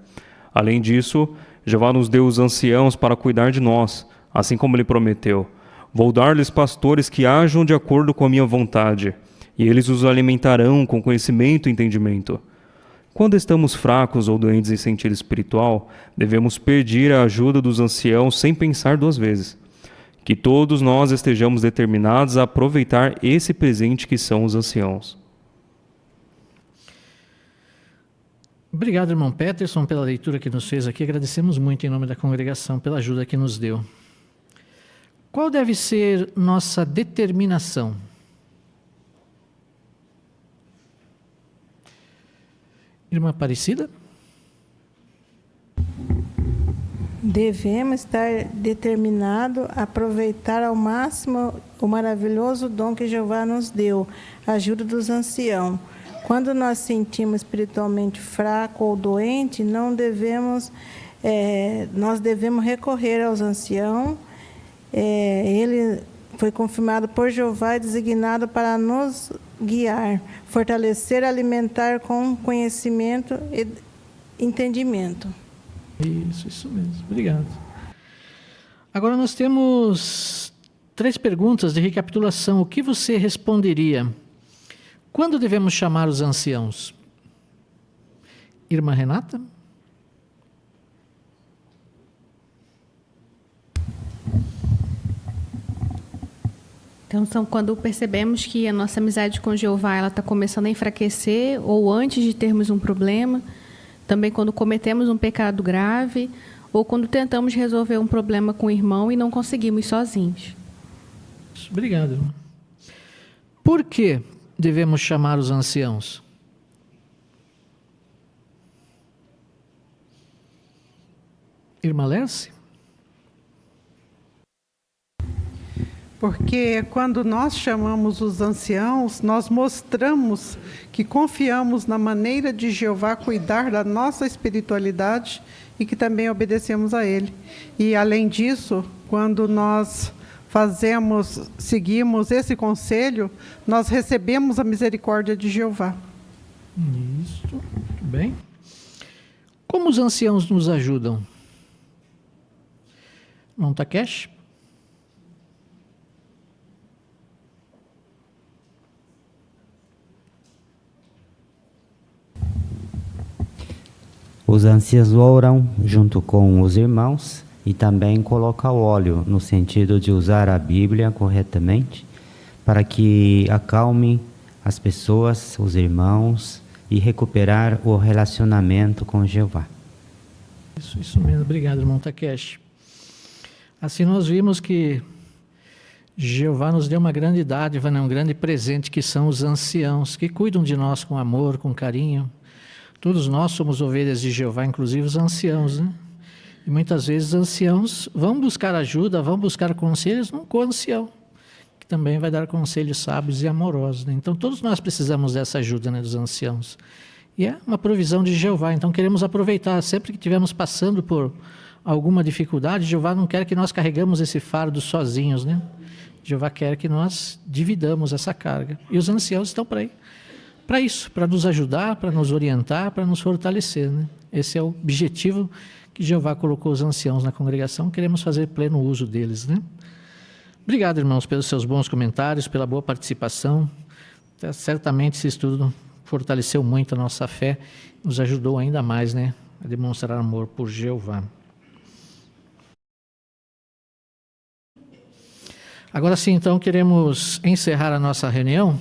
Além disso, Jeová nos deu os anciãos para cuidar de nós, assim como ele prometeu. Vou dar-lhes pastores que ajam de acordo com a minha vontade, e eles os alimentarão com conhecimento e entendimento. Quando estamos fracos ou doentes em sentido espiritual, devemos pedir a ajuda dos anciãos sem pensar duas vezes. Que todos nós estejamos determinados a aproveitar esse presente que são os anciãos. Obrigado, irmão Peterson, pela leitura que nos fez aqui. Agradecemos muito em nome da congregação pela ajuda que nos deu. Qual deve ser nossa determinação? Irmã Aparecida? Devemos estar determinados a aproveitar ao máximo o maravilhoso dom que Jeová nos deu, a ajuda dos anciãos. Quando nós sentimos espiritualmente fraco ou doente, nós devemos recorrer aos anciãos. Ele foi confirmado por Jeová e designado para nos guiar, fortalecer, alimentar com conhecimento e entendimento. Isso mesmo. Obrigado. Agora nós temos 3 perguntas de recapitulação. O que você responderia? Quando devemos chamar os anciãos? Irmã Renata? Então, são quando percebemos que a nossa amizade com Jeová está começando a enfraquecer, ou antes de termos um problema, também quando cometemos um pecado grave, ou quando tentamos resolver um problema com o irmão e não conseguimos sozinhos. Obrigado, irmã. Por que devemos chamar os anciãos? Irmã Lerce? Porque quando nós chamamos os anciãos, nós mostramos que confiamos na maneira de Jeová cuidar da nossa espiritualidade e que também obedecemos a Ele. E, além disso, quando nós seguimos esse conselho, nós recebemos a misericórdia de Jeová. Isso, muito bem. Como os anciãos nos ajudam? Irmão Takeshi? Os anciãos oram junto com os irmãos e também colocam óleo no sentido de usar a Bíblia corretamente para que acalme as pessoas, os irmãos e recuperar o relacionamento com Jeová. Isso mesmo. Obrigado, irmão Takeshi. Assim nós vimos que Jeová nos deu uma grande dádiva, um grande presente, que são os anciãos, que cuidam de nós com amor, com carinho. Todos nós somos ovelhas de Jeová, inclusive os anciãos, né? E muitas vezes os anciãos vão buscar ajuda, vão buscar conselhos num co-ancião, que também vai dar conselhos sábios e amorosos, né? Então todos nós precisamos dessa ajuda, né, dos anciãos. E é uma provisão de Jeová, então queremos aproveitar. Sempre que estivermos passando por alguma dificuldade, Jeová não quer que nós carregamos esse fardo sozinhos, né? Jeová quer que nós dividamos essa carga. E os anciãos estão para aí. Para isso, para nos ajudar, para nos orientar, para nos fortalecer, né? Esse é o objetivo que Jeová colocou os anciãos na congregação. Queremos fazer pleno uso deles, né? Obrigado, irmãos, pelos seus bons comentários, pela boa participação. Certamente esse estudo fortaleceu muito a nossa fé, nos ajudou ainda mais, né, a demonstrar amor por Jeová. Agora sim, então, queremos encerrar a nossa reunião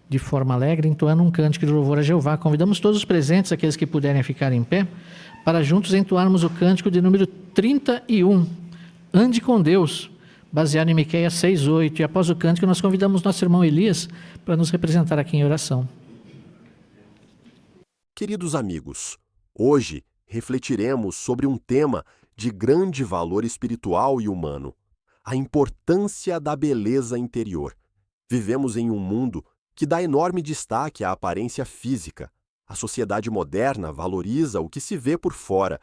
de forma alegre, entoando um cântico de louvor a Jeová. Convidamos todos os presentes, aqueles que puderem ficar em pé, para juntos entoarmos o cântico de número 31, Ande com Deus, baseado em Miqueias 6:8. E após o cântico, nós convidamos nosso irmão Elias para nos representar aqui em oração. Queridos amigos, hoje refletiremos sobre um tema de grande valor espiritual e humano: a importância da beleza interior. Vivemos em um mundo que dá enorme destaque à aparência física. A sociedade moderna valoriza o que se vê por fora,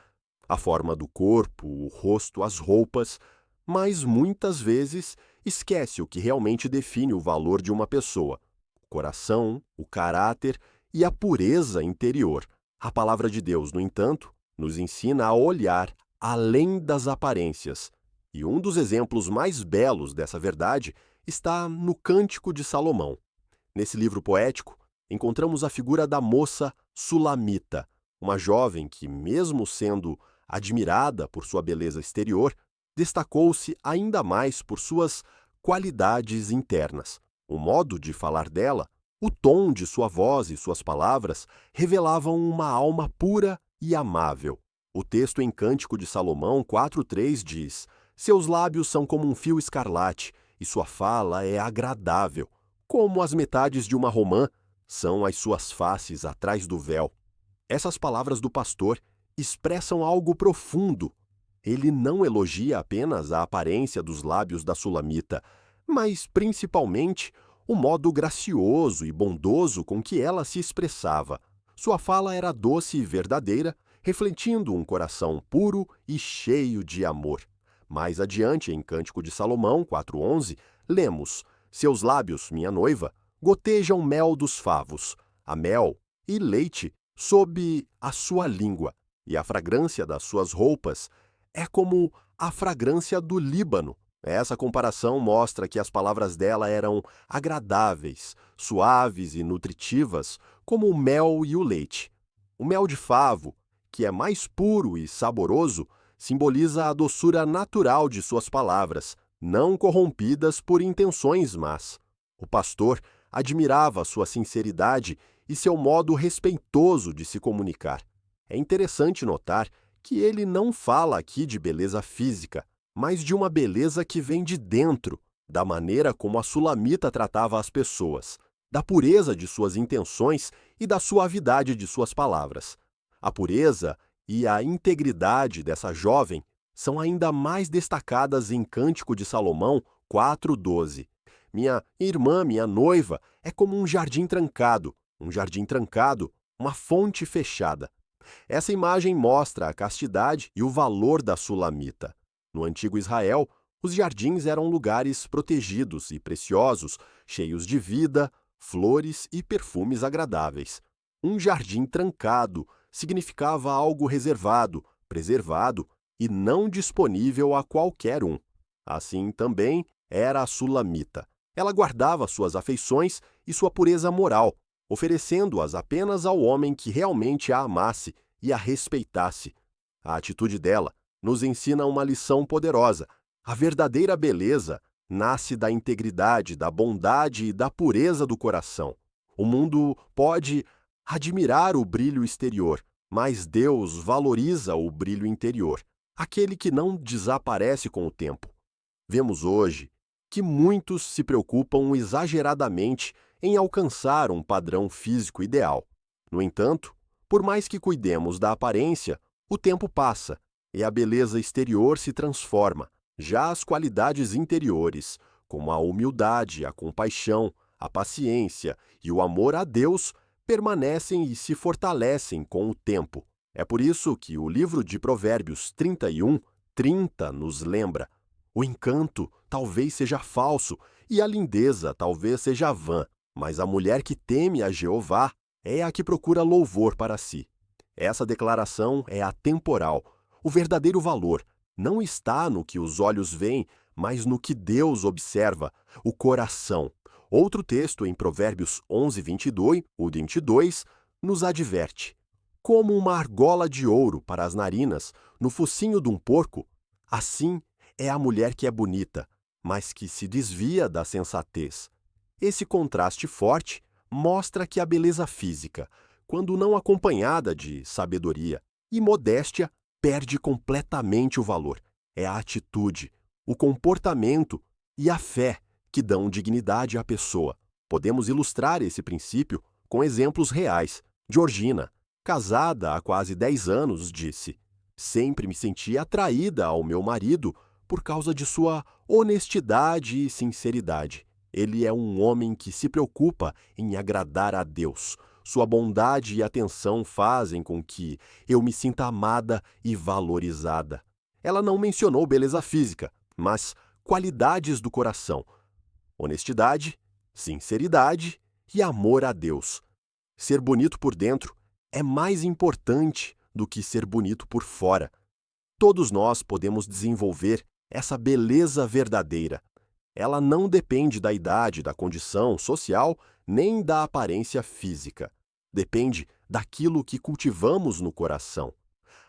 a forma do corpo, o rosto, as roupas, mas muitas vezes esquece o que realmente define o valor de uma pessoa: o coração, o caráter e a pureza interior. A palavra de Deus, no entanto, nos ensina a olhar além das aparências. E um dos exemplos mais belos dessa verdade está no Cântico de Salomão. Nesse livro poético, encontramos a figura da moça Sulamita, uma jovem que, mesmo sendo admirada por sua beleza exterior, destacou-se ainda mais por suas qualidades internas. O modo de falar dela, o tom de sua voz e suas palavras revelavam uma alma pura e amável. O texto em Cântico de Salomão 4:3 diz: "Seus lábios são como um fio escarlate, e sua fala é agradável. Como as metades de uma romã, são as suas faces atrás do véu." Essas palavras do pastor expressam algo profundo. Ele não elogia apenas a aparência dos lábios da Sulamita, mas principalmente o modo gracioso e bondoso com que ela se expressava. Sua fala era doce e verdadeira, refletindo um coração puro e cheio de amor. Mais adiante, em Cântico de Salomão 4:11, lemos: "Seus lábios, minha noiva, gotejam mel dos favos, a mel e leite sob a sua língua, e a fragrância das suas roupas é como a fragrância do Líbano." Essa comparação mostra que as palavras dela eram agradáveis, suaves e nutritivas, como o mel e o leite. O mel de favo, que é mais puro e saboroso, simboliza a doçura natural de suas palavras, não corrompidas por intenções más. O pastor admirava sua sinceridade e seu modo respeitoso de se comunicar. É interessante notar que ele não fala aqui de beleza física, mas de uma beleza que vem de dentro, da maneira como a Sulamita tratava as pessoas, da pureza de suas intenções e da suavidade de suas palavras. A pureza e a integridade dessa jovem são ainda mais destacadas em Cântico de Salomão 4:12. "Minha irmã, minha noiva, é como um jardim trancado, uma fonte fechada." Essa imagem mostra a castidade e o valor da Sulamita. No antigo Israel, os jardins eram lugares protegidos e preciosos, cheios de vida, flores e perfumes agradáveis. Um jardim trancado significava algo reservado, preservado e não disponível a qualquer um. Assim também era a Sulamita. Ela guardava suas afeições e sua pureza moral, oferecendo-as apenas ao homem que realmente a amasse e a respeitasse. A atitude dela nos ensina uma lição poderosa. A verdadeira beleza nasce da integridade, da bondade e da pureza do coração. O mundo pode admirar o brilho exterior, mas Deus valoriza o brilho interior, aquele que não desaparece com o tempo. Vemos hoje que muitos se preocupam exageradamente em alcançar um padrão físico ideal. No entanto, por mais que cuidemos da aparência, o tempo passa e a beleza exterior se transforma. Já as qualidades interiores, como a humildade, a compaixão, a paciência e o amor a Deus, permanecem e se fortalecem com o tempo. É por isso que o livro de Provérbios 31:30 nos lembra: "O encanto talvez seja falso e a lindeza talvez seja vã, mas a mulher que teme a Jeová é a que procura louvor para si." Essa declaração é atemporal. O verdadeiro valor não está no que os olhos veem, mas no que Deus observa, o coração. Outro texto em Provérbios 11:22, nos adverte: "Como uma argola de ouro para as narinas no focinho de um porco, assim é a mulher que é bonita, mas que se desvia da sensatez." Esse contraste forte mostra que a beleza física, quando não acompanhada de sabedoria e modéstia, perde completamente o valor. É a atitude, o comportamento e a fé que dão dignidade à pessoa. Podemos ilustrar esse princípio com exemplos reais. Georgina, casada há quase 10 anos, disse: "Sempre me senti atraída ao meu marido por causa de sua honestidade e sinceridade. Ele é um homem que se preocupa em agradar a Deus. Sua bondade e atenção fazem com que eu me sinta amada e valorizada. Ela não mencionou beleza física, mas qualidades do coração: honestidade, sinceridade e amor a Deus. Ser bonito por dentro é mais importante do que ser bonito por fora. Todos nós podemos desenvolver essa beleza verdadeira. Ela não depende da idade, da condição social, nem da aparência física. Depende daquilo que cultivamos no coração.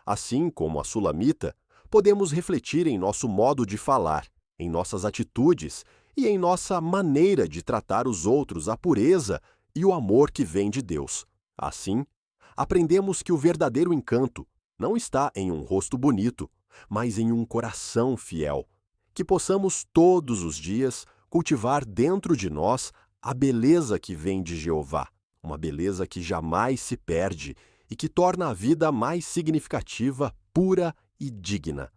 Assim como a sulamita, podemos refletir em nosso modo de falar, em nossas atitudes e em nossa maneira de tratar os outros a pureza e o amor que vem de Deus. Assim, aprendemos que o verdadeiro encanto não está em um rosto bonito, mas em um coração fiel. Que possamos todos os dias cultivar dentro de nós a beleza que vem de Jeová, uma beleza que jamais se perde e que torna a vida mais significativa, pura e digna.